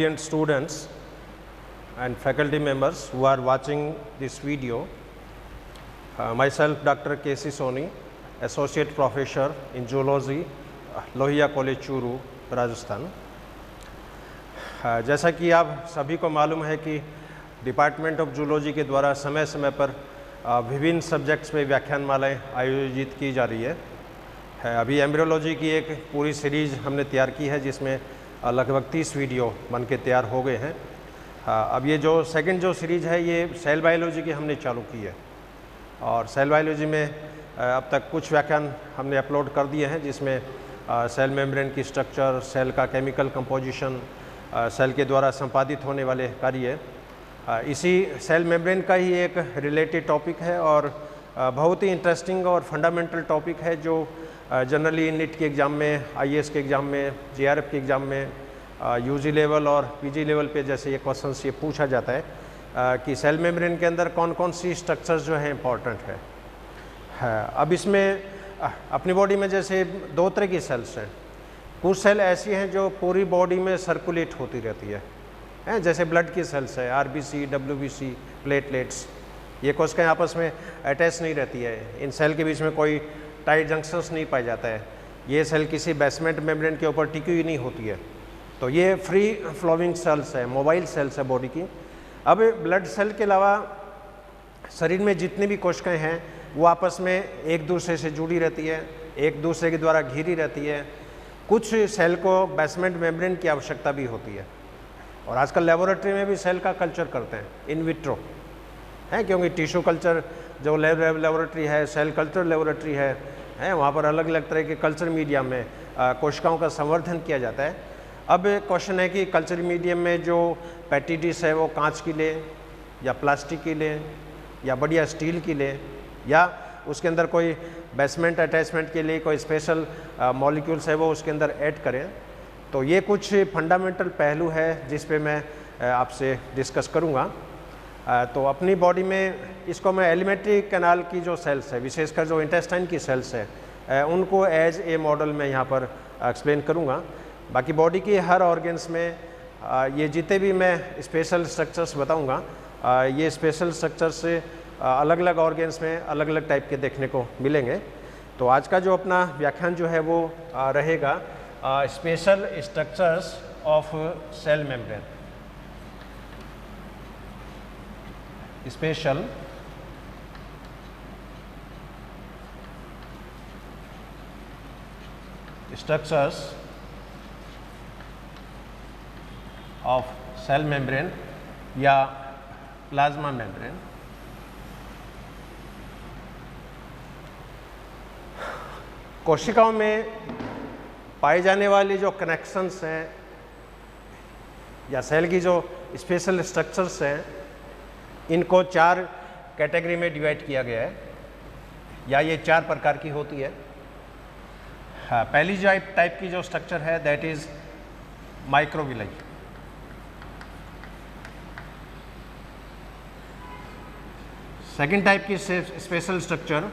brilliant students and faculty members who are watching this video. Myself, Dr. K.C. Soni, Associate Professor in Zoology, Lohia college Churu, Rajasthan. जैसा कि आप सभी को मालूम है कि डिपार्टमेंट ऑफ जूलॉजी के द्वारा समय समय पर विभिन्न सब्जेक्ट्स में व्याख्यानमालाएं आयोजित की जा रही है। अभी एम्ब्रियोलॉजी की एक पूरी सीरीज़ हमने तैयार की है जिसमें लगभग 30 वीडियो बन के तैयार हो गए हैं। अब ये जो सेकंड जो सीरीज़ है ये सेल बायोलॉजी की हमने चालू की है और सेल बायोलॉजी में अब तक कुछ व्याख्यान हमने अपलोड कर दिए हैं जिसमें सेल मेम्ब्रेन की स्ट्रक्चर, सेल का केमिकल कंपोजिशन, सेल के द्वारा संपादित होने वाले कार्य, इसी सेल मेम्ब्रेन का ही एक रिलेटेड टॉपिक है और बहुत ही इंटरेस्टिंग और फंडामेंटल टॉपिक है जो जनरली नीट के एग्ज़ाम में, आईएएस के एग्ज़ाम में, जेआरएफ के एग्ज़ाम में, यूजी लेवल और पीजी लेवल पे जैसे ये क्वेश्चंस ये पूछा जाता है कि सेल मेम्ब्रेन के अंदर कौन कौन सी स्ट्रक्चर्स जो हैं इंपॉर्टेंट है। अब इसमें अपनी बॉडी में जैसे दो तरह की सेल्स हैं। कुछ सेल ऐसी हैं जो पूरी बॉडी में सर्कुलेट होती रहती है, जैसे ब्लड की सेल्स है, आरबीसी, डब्ल्यूबीसी, प्लेटलेट्स, ये कोशिकाएं आपस में अटैच नहीं रहती है, इन सेल के बीच में कोई टाइट जंक्शंस नहीं पाया जाता है, ये सेल किसी बेसमेंट मेम्ब्रेन के ऊपर टिकी हुई नहीं होती है, तो ये फ्री फ्लोइंग सेल्स है, मोबाइल सेल्स है बॉडी की। अब ब्लड सेल के अलावा शरीर में जितनी भी कोशिकाएं हैं वो आपस में एक दूसरे से जुड़ी रहती है, एक दूसरे के द्वारा घिरी रहती है। कुछ सेल को बेसमेंट मेम्ब्रेन की आवश्यकता भी होती है और आजकल लेबोरेटरी में भी सेल का कल्चर करते हैं इन विट्रो, क्योंकि टिश्यू कल्चर जो लेबोरेटरी है, सेल कल्चर लेबोरेटरी है वहाँ पर अलग अलग तरह के कल्चर मीडियम में कोशिकाओं का संवर्धन किया जाता है। अब क्वेश्चन है कि कल्चर मीडियम में जो पैटी डिश है वो कांच की ले या प्लास्टिक की ले या बढ़िया स्टील की ले या उसके अंदर कोई बेसमेंट अटैचमेंट के लिए कोई स्पेशल मॉलिक्यूल्स है वो उसके अंदर ऐड करें। तो ये कुछ फंडामेंटल पहलू है जिस पे मैं आपसे डिस्कस करूँगा। तो अपनी बॉडी में इसको मैं एलिमेंट्री कैनाल की जो सेल्स है, विशेषकर जो इंटेस्टाइन की सेल्स है, उनको एज ए मॉडल में यहाँ पर एक्सप्लेन करूँगा। बाकी बॉडी की हर ऑर्गन्स में ये जितने भी मैं स्पेशल स्ट्रक्चर्स बताऊँगा, ये स्पेशल स्ट्रक्चर्स से अलग अलग ऑर्गन्स में अलग अलग टाइप के देखने को मिलेंगे। तो आज का जो अपना व्याख्यान जो है वो रहेगा special structures of cell membrane. Special structures of cell membrane या प्लाज्मा मेम्ब्रेन। कोशिकाओं में पाए जाने वाली जो कनेक्शंस हैं या सेल की जो स्पेशल स्ट्रक्चर्स हैं, इनको 4 कैटेगरी में डिवाइड किया गया है या ये 4 प्रकार की होती है। पहली जो टाइप की जो स्ट्रक्चर है that is microvilli. Second type की स्पेशल स्ट्रक्चर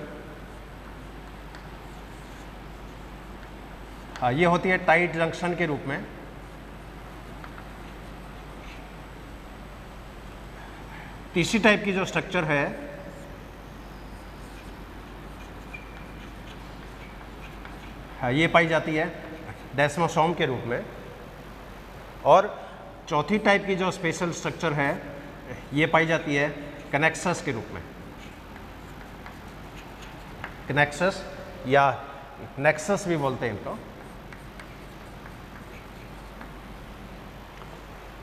ये होती है टाइट जंक्शन के रूप में। तीसरी टाइप की जो स्ट्रक्चर है ये पाई जाती है डेस्मोसोम के रूप में। और चौथी टाइप की जो स्पेशल स्ट्रक्चर है ये पाई जाती है कनेक्सस के रूप में। कनेक्सस या नेक्सस भी बोलते हैं इनको।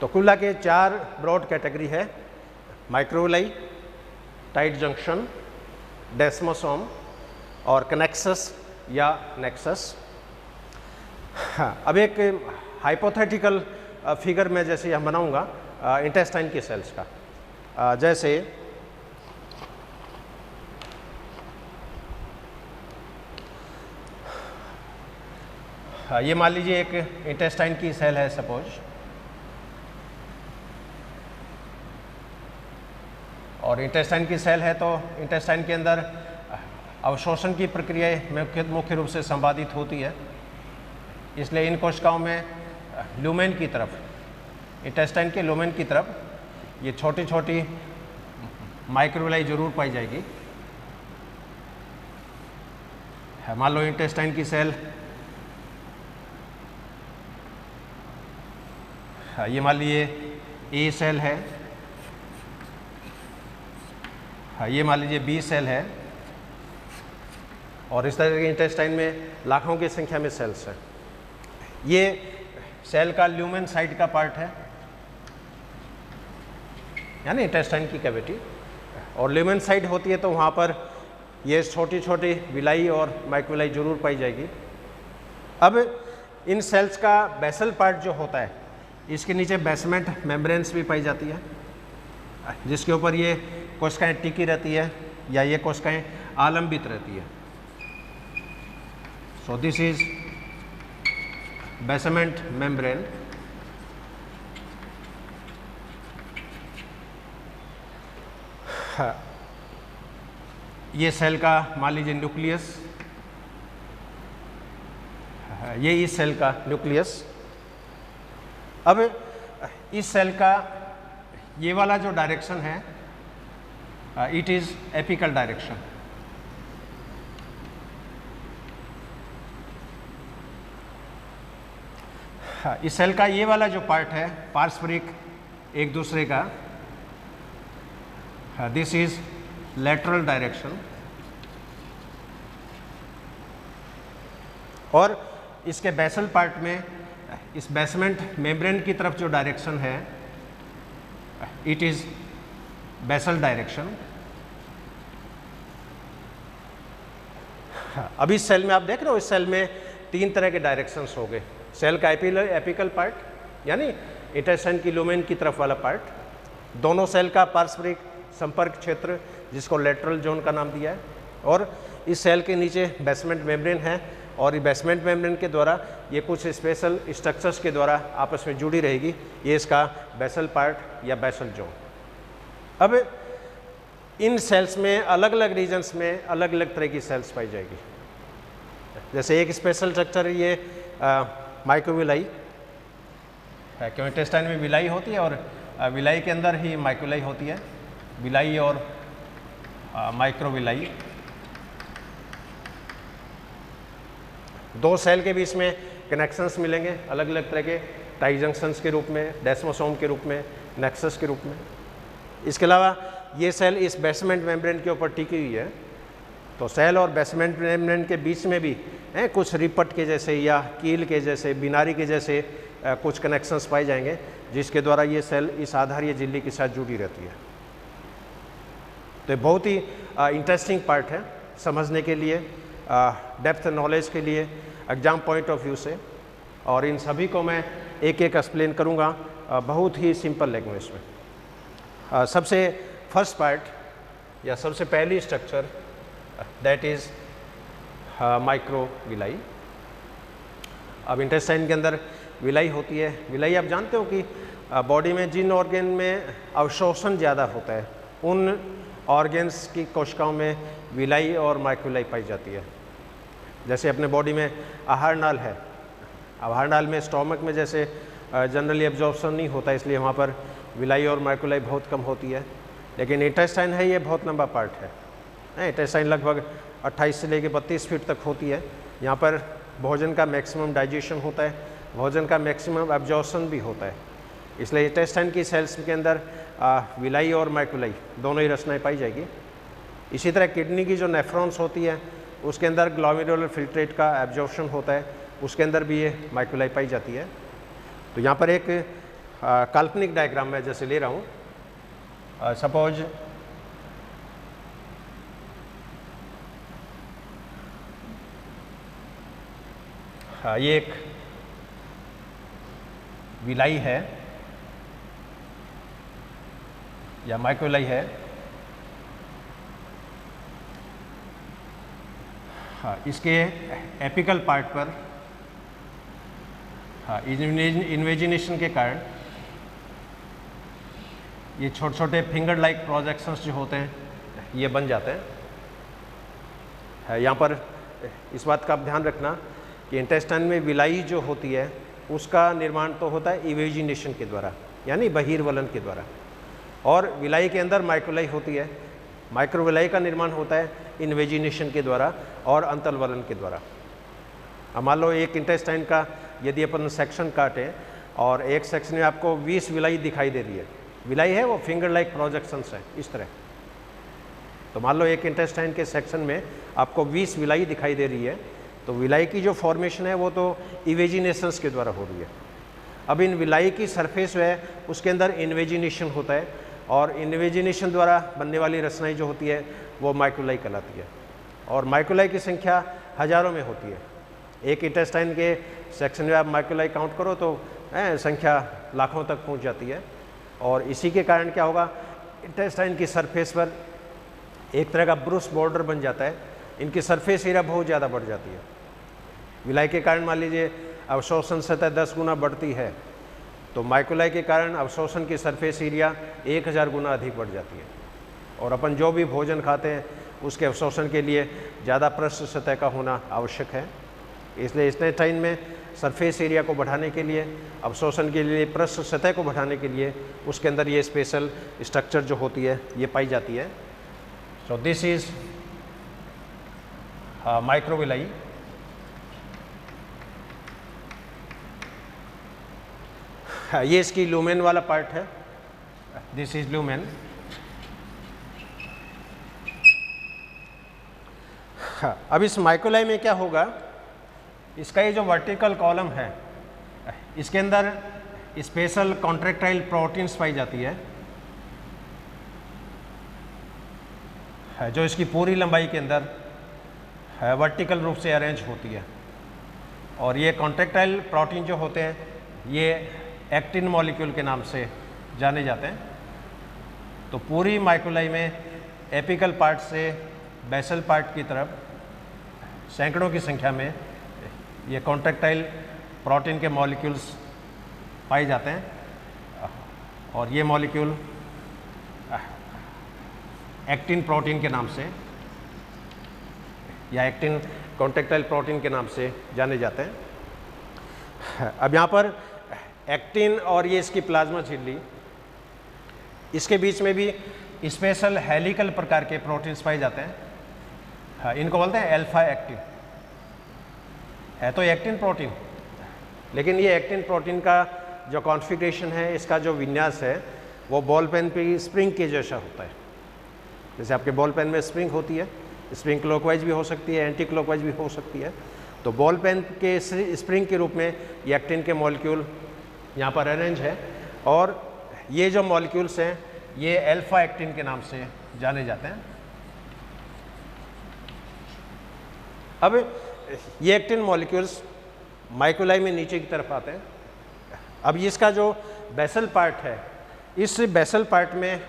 तो कुल के 4 ब्रॉड कैटेगरी है, माइक्रोविलाई, टाइट जंक्शन, डेस्मोसोम और कनेक्सस या नेक्सस। अब एक हाइपोथेटिकल फिगर में जैसे हम बनाऊंगा इंटेस्टाइन की सेल्स का, जैसे ये मान लीजिए एक इंटेस्टाइन की सेल है सपोज, और इंटेस्टाइन की सेल है तो इंटेस्टाइन के अंदर अवशोषण की प्रक्रिया मुख्य रूप से संपादित होती है। इसलिए इन कोशिकाओं में ल्यूमेन की तरफ इंटेस्टाइन के लुमेन की तरफ ये छोटी छोटी माइक्रोविलाई जरूर पाई जाएगी। मान लो इंटेस्टाइन की सेल, ये मान लीजिए ए सेल है, ये मान लीजिए बी सेल है, और इस तरह के इंटेस्टाइन में लाखों की संख्या में सेल्स हैं। ये सेल का ल्यूमेन साइड का पार्ट है, यानी इंटेस्टाइन की कैविटी, और ल्यूमेन साइड होती है तो वहाँ पर ये छोटी छोटी विलाई और माइक्रोविलाई जरूर पाई जाएगी। अब इन सेल्स का बेसल पार्ट जो होता है, इसके नीचे बेसमेंट मेम्ब्रेन्स भी पाई जाती है, जिसके ऊपर ये कोशिकाएं टिकी रहती है या ये कोशिकाएं आलंबित रहती है। So this is basement membrane. ये सेल का मान लीजिए न्यूक्लियस, ये इस सेल का न्यूक्लियस। अब इस सेल का ये वाला जो डायरेक्शन है, इट इज एपिकल डायरेक्शन। इस सेल का ये वाला जो पार्ट है पारस्परिक एक दूसरे का, दिस इज लेटरल डायरेक्शन। और इसके बेसल पार्ट में इस बेसमेंट मेम्ब्रेन की तरफ जो डायरेक्शन है, इट इज बेसल डायरेक्शन। अभी इस सेल में आप देख रहे हो, इस सेल में तीन तरह के डायरेक्शंस हो गए। सेल का एपिकल पार्ट यानी इंटेस्टाइन की लुमेन की तरफ वाला पार्ट, दोनों सेल का पारस्परिक संपर्क क्षेत्र जिसको लेटरल जोन का नाम दिया है, और इस सेल के नीचे बेसमेंट मेम्ब्रेन है, और ये बेसमेंट मेम्ब्रेन के द्वारा ये कुछ स्पेशल स्ट्रक्चर्स के द्वारा आपस में जुड़ी रहेगी। ये इसका बेसल पार्ट या बेसल जोन। अब इन सेल्स में अलग अलग रीजन्स में अलग अलग तरह की सेल्स पाई जाएगी। जैसे एक स्पेशल स्ट्रक्चर ये माइक्रोविलाई है, क्यों इंटेस्टाइन में विलाई होती है और विलाई के अंदर ही माइक्रोविलाई होती है। विलाई और माइक्रोविलाई, दो सेल के बीच में कनेक्शंस मिलेंगे अलग अलग तरह के, टाई जंक्शंस के रूप में, डेस्मोसोम के रूप में, नेक्सस के रूप में। इसके अलावा ये सेल इस बेसमेंट मेम्ब्रेन के ऊपर टिकी हुई है, तो सेल और बेसमेंट मेम्ब्रेन के बीच में भी कुछ रिपट के जैसे या कील के जैसे, बिनारी के जैसे कुछ कनेक्शंस पाए जाएंगे, जिसके द्वारा ये सेल इस आधारीय झिल्ली के साथ जुड़ी रहती है। तो बहुत ही इंटरेस्टिंग पार्ट है समझने के लिए, डेप्थ नॉलेज के लिए, एग्जाम पॉइंट ऑफ व्यू से, और इन सभी को मैं एक एक एक्सप्लेन करूँगा बहुत ही सिंपल लैंग्वेज में। सबसे फर्स्ट पार्ट या सबसे पहली स्ट्रक्चर दैट इज़ माइक्रोविलाई। अब इंटेस्टाइन के अंदर विलाई होती है। विलाई आप जानते हो कि बॉडी में जिन ऑर्गन में अवशोषण ज़्यादा होता है, उन ऑर्गन्स की कोशिकाओं में विलाई और माइक्रोविलाई पाई जाती है। जैसे अपने बॉडी में आहार नाल है, आहार नाल में स्टोमक में जैसे जनरली एब्जॉर्प्शन नहीं होता, इसलिए वहाँ पर विलाई और माइक्रोविलाई बहुत कम होती है। लेकिन इंटेस्टाइन है, ये बहुत लंबा पार्ट है। इंटेस्टाइन लगभग 28 से लेकर 32 फीट तक होती है। यहाँ पर भोजन का मैक्सिमम डाइजेशन होता है, भोजन का मैक्सिमम एब्जॉर्प्शन भी होता है। इसलिए इंटेस्टाइन की सेल्स के अंदर विलाई और माइक्रोविलाई दोनों ही रचनाएं पाई जाएगी। इसी तरह किडनी की जो नेफ्रॉन्स होती है, उसके अंदर ग्लोमेरुलर फिल्ट्रेट का एब्जॉर्प्शन होता है, उसके अंदर भी ये माइक्रोविलाई पाई जाती है। तो यहाँ पर एक काल्पनिक डायग्राम मैं जैसे ले रहा हूँ, सपोज ये एक विलाई है या माइक्रोविलाई है। इसके एपिकल पार्ट पर इन्वेजिनेशन के कारण ये छोटे छोटे फिंगर लाइक प्रोजेक्शंस जो होते हैं ये बन जाते हैं। यहाँ पर इस बात का आप ध्यान रखना कि इंटेस्टाइन में विलाई जो होती है उसका निर्माण तो होता है इवेजिनेशन के द्वारा, यानी बहिर्वलन के द्वारा। और विलाई के अंदर माइक्रोलाई होती है। माइक्रोविलाई का निर्माण होता है इन्वेजिनेशन के द्वारा और अंतर्वलन के द्वारा। अब मान लो एक इंटेस्टाइन का यदि अपन सेक्शन काटें और एक सेक्शन में आपको 20 विलाई दिखाई दे रही है, विलाई है वो फिंगर लाइक प्रोजेक्शंस है इस तरह। तो मान लो एक इंटेस्टाइन के सेक्शन में आपको 20 विलाई दिखाई दे रही है, तो विलाई की जो फॉर्मेशन है वो तो इवेजिनेशंस के द्वारा हो रही है। अब इन विलाई की सरफेस है उसके अंदर इन्वेजिनेशन होता है और इन्वेजिनेशन द्वारा बनने वाली रचनाएं जो होती है वो माइक्रोलाई कहलाती है। और माइक्रोलाई की संख्या हजारों में होती है। एक इंटेस्टाइन के सेक्शन में आप माइक्रोलाई काउंट करो तो संख्या लाखों तक पहुंच जाती है। और इसी के कारण क्या होगा, इंटेस्टाइन की सरफेस पर एक तरह का ब्रूस बॉर्डर बन जाता है, इनकी सरफेस एरिया बहुत ज़्यादा बढ़ जाती है। विलाई के कारण मान लीजिए अवशोषण सतह 10 गुना बढ़ती है, तो माइक्रोलाई के कारण अवशोषण की सरफेस एरिया 1000 गुना अधिक बढ़ जाती है। और अपन जो भी भोजन खाते हैं उसके अवशोषण के लिए ज़्यादा पृष्ठ सतह का होना आवश्यक है। इसलिए इंटेस्टाइन में सरफेस एरिया को बढ़ाने के लिए, अवशोषण के लिए, पृष्ठ सतह को बढ़ाने के लिए उसके अंदर ये स्पेशल स्ट्रक्चर जो होती है ये पाई जाती है। So this is microvilli. ये इसकी लूमेन वाला पार्ट है, दिस इज लूमेन। अब इस माइक्रोलाई में क्या होगा, इसका ये जो वर्टिकल कॉलम है इसके अंदर स्पेशल कॉन्ट्रैक्टाइल प्रोटीन्स पाई जाती है जो इसकी पूरी लंबाई के अंदर वर्टिकल रूप से अरेंज होती है। और ये कॉन्ट्रैक्टाइल प्रोटीन जो होते हैं ये एक्टिन मॉलिक्यूल के नाम से जाने जाते हैं। तो पूरी माइक्रोलाई में एपिकल पार्ट से बेसल पार्ट की तरफ सैकड़ों की संख्या में ये कॉन्ट्रैक्टाइल प्रोटीन के मॉलिक्यूल्स पाए जाते हैं। और ये मॉलिक्यूल एक्टिन प्रोटीन के नाम से या एक्टिन कॉन्ट्रैक्टाइल प्रोटीन के नाम से जाने जाते हैं। अब यहाँ पर एक्टिन और ये इसकी प्लाज्मा झिल्ली, इसके बीच में भी स्पेशल हेलिकल प्रकार के प्रोटीन्स पाए जाते हैं। इनको बोलते हैं अल्फा एक्टिन। है तो एक्टिन प्रोटीन, लेकिन ये एक्टिन प्रोटीन का जो कॉन्फ़िगरेशन है, इसका जो विन्यास है वो बॉल पेन पे स्प्रिंग के जैसा होता है। जैसे आपके बॉल पेन में स्प्रिंग होती है, स्प्रिंग क्लॉकवाइज भी हो सकती है, एंटी क्लॉकवाइज भी हो सकती है। तो बॉल पेन के स्प्रिंग के रूप में ये एक्टिन के मॉलिक्यूल यहाँ पर अरेंज है। और ये जो मॉलिक्यूल्स हैं ये अल्फा एक्टिन के नाम से जाने जाते हैं। अब ये एक्टिन मॉलिक्यूल्स माइक्रोलाई में नीचे की तरफ आते हैं। अब इसका जो बेसल पार्ट है, इस बेसल पार्ट में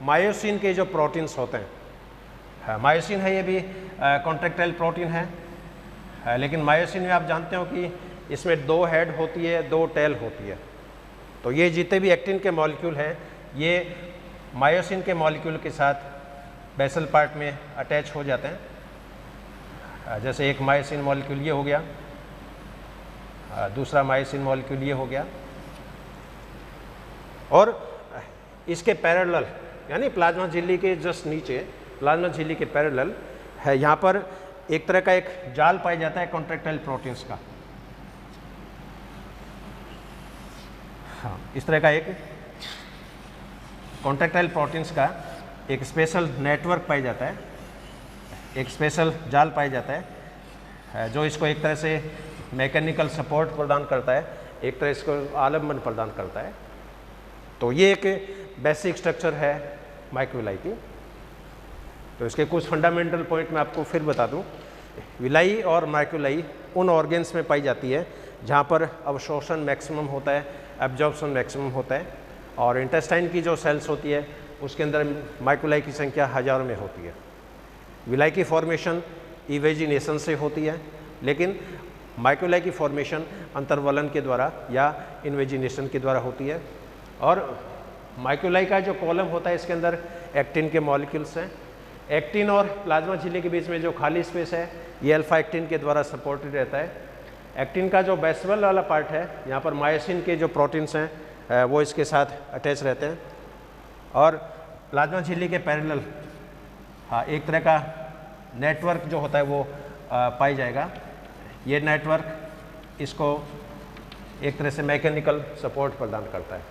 मायोसिन के जो प्रोटीन्स होते हैं, मायोसिन है ये भी कॉन्ट्रैक्टाइल प्रोटीन है, लेकिन मायोसिन में आप जानते हो कि इसमें 2 हेड होती है, 2 टेल होती है। तो ये जितने भी एक्टिन के मॉलिक्यूल हैं ये मायोसिन के मॉलिक्यूल के साथ बेसल पार्ट में अटैच हो जाते हैं। जैसे एक मायोसिन मॉलिक्यूल ये हो गया, दूसरा मायोसिन मॉलिक्यूल ये हो गया। और इसके पैरेलल यानी प्लाज्मा झिल्ली के जस्ट नीचे, प्लाज्मा झिल्ली के पैरेलल है, यहाँ पर एक तरह का एक जाल पाया जाता है कॉन्ट्रैक्टाइल प्रोटीन्स का। हाँ, इस तरह का एक कॉन्ट्रैक्टाइल प्रोटीन्स का एक स्पेशल नेटवर्क पाया जाता है, एक स्पेशल जाल पाया जाता है जो इसको एक तरह से मैकेनिकल सपोर्ट प्रदान करता है, एक तरह इसको आलम्बन प्रदान करता है। तो ये एक बेसिक स्ट्रक्चर है माइक्रोविलाई की। तो इसके कुछ फंडामेंटल पॉइंट मैं आपको फिर बता दूं। विलाई और माइक्रोविलाई उन ऑर्गेन्स में पाई जाती है जहाँ पर अवशोषण मैक्सिमम होता है, एब्जॉर्प्शन मैक्सिमम होता है। और इंटेस्टाइन की जो सेल्स होती है उसके अंदर माइक्रोविलाई की संख्या हजारों में होती है। विलाई की फॉर्मेशन इवेजिनेशन से होती है, लेकिन माइक्रोविलाई की फॉर्मेशन अंतर्वलन के द्वारा या इन्वेजिनेशन के द्वारा होती है। और माइक्रोविलाई का जो कॉलम होता है इसके अंदर एक्टिन के मॉलिक्यूल्स हैं। एक्टिन और प्लाज्मा झिल्ली के बीच में जो खाली स्पेस है ये अल्फा एक्टिन के द्वारा सपोर्टेड रहता है। एक्टिन का जो बेसल वाला पार्ट है, यहाँ पर मायोसिन के जो प्रोटीन्स हैं वो इसके साथ अटैच रहते हैं। और प्लाज्मा झिल्ली के पैरेलल हाँ एक तरह का नेटवर्क जो होता है वो पाई जाएगा। ये नेटवर्क इसको एक तरह से मैकेनिकल सपोर्ट प्रदान करता है।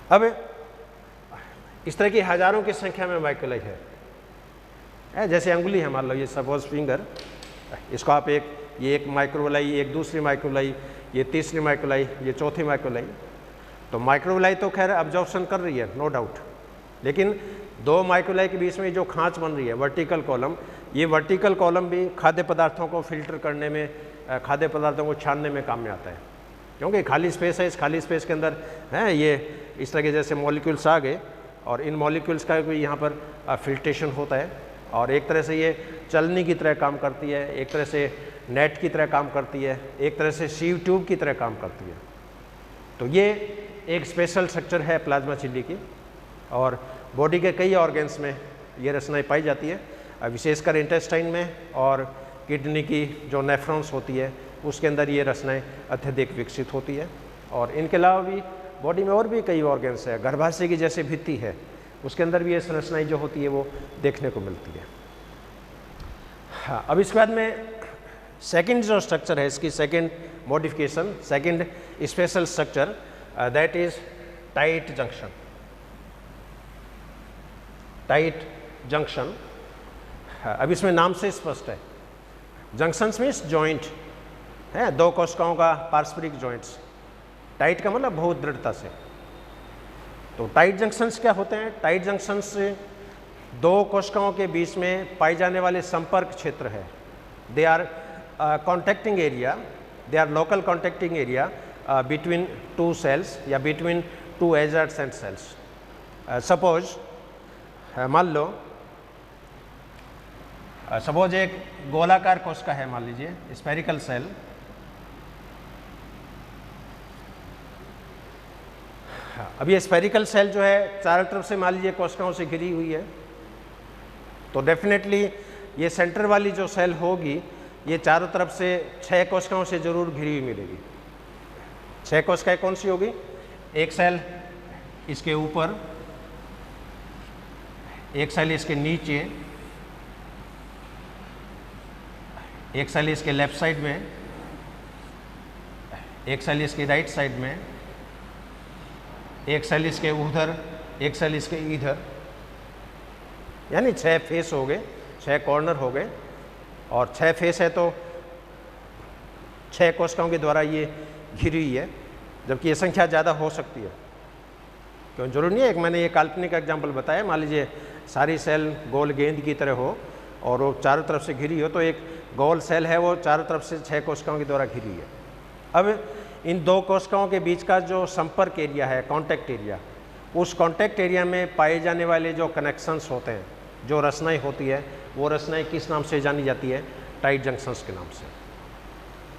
अब इस तरह की हजारों की संख्या में माइक्रोलाई है, जैसे अंगुली है, मान लो ये सपोज फिंगर, इसको आप ये एक माइक्रोलाई, एक दूसरी माइक्रोलाई, ये तीसरी माइक्रोलाई, ये चौथी माइक्रोलाई। तो माइक्रोलाई तो खैर अब्जॉर्प्शन कर रही है, नो डाउट, लेकिन दो माइक्रोलाई के बीच में जो खांच बन रही है वर्टिकल कॉलम, ये वर्टिकल कॉलम भी खाद्य पदार्थों को फिल्टर करने में, खाद्य पदार्थों को छानने में काम में आता है, क्योंकि खाली स्पेस है, इस खाली स्पेस के अंदर है ये इस तरह के जैसे मॉलिक्यूल्स आ गए और इन मॉलिक्यूल्स का भी यहाँ पर फिल्ट्रेशन होता है और एक तरह से ये चलनी की तरह काम करती है, एक तरह से नेट की तरह काम करती है, एक तरह से सीव ट्यूब की तरह काम करती है। तो ये एक स्पेशल स्ट्रक्चर है प्लाज्मा झिल्ली की और बॉडी के कई ऑर्गन्स में ये रचनाएं पाई जाती है, विशेषकर इंटेस्टाइन में और किडनी की जो नेफ्रॉन्स होती है उसके अंदर ये रचनाएं अत्यधिक विकसित होती है। और इनके अलावा भी बॉडी में और भी कई ऑर्गन्स है, गर्भाशय की जैसे भित्ति है उसके अंदर भी ये संरचनाएं जो होती है वो देखने को मिलती है। हाँ, अब इसके बाद में सेकंड जो स्ट्रक्चर है, इसकी second modification, second special structure, that is tight junction. Tight junction, अब इसमें नाम से स्पष्ट है, जंक्शंस मीन्स जॉइंट है, दो कोशिकाओं का पारस्परिक जॉइंट्स। टाइट का मतलब बहुत दृढ़ता से। तो टाइट जंक्शंस क्या होते हैं? टाइट जंक्शंस दो कोशिकाओं के बीच में पाए जाने वाले संपर्क क्षेत्र है। They are contacting area, they are local contacting area between two cells या between two adjacent cells. Suppose मान लो सपोज एक गोलाकार कोशिका है, मान लीजिए स्फेरिकल सेल, अब ये स्फेरिकल सेल जो है चारों तरफ से मान लीजिए कोशिकाओं से घिरी हुई है, तो डेफिनेटली ये सेंटर वाली जो सेल होगी ये चारों तरफ से 6 कोशिकाओं से जरूर घिरी हुई मिलेगी। 6 कोशिकाएं कौन सी होगी? एक सेल इसके ऊपर, एक सेल इसके नीचे, एक सेल इसके लेफ्ट साइड में, एक सेल इसके राइट साइड में, एक सेल इसके उधर, एक सेल इसके इधर, यानी 6 फेस हो गए, 6 कॉर्नर हो गए। और 6 फेस है तो 6 कोशिकाओं के द्वारा ये घिरी हुई है, जबकि ये संख्या ज़्यादा हो सकती है। क्यों जरूरी नहीं है, एक मैंने ये काल्पनिक एग्जाम्पल बताया, मान लीजिए सारी सेल गोल गेंद की तरह हो और वो चारों तरफ से घिरी हो, तो एक गोल सेल है वो चारों तरफ से 6 कोशिकाओं के द्वारा घिरी है। अब इन दो कोशिकाओं के बीच का जो संपर्क एरिया है, कॉन्टैक्ट एरिया, उस कॉन्टैक्ट एरिया में पाए जाने वाले जो कनेक्शंस होते हैं, जो रचनाएं होती है, वो रचनाएं किस नाम से जानी जाती है? टाइट जंक्शंस के नाम से।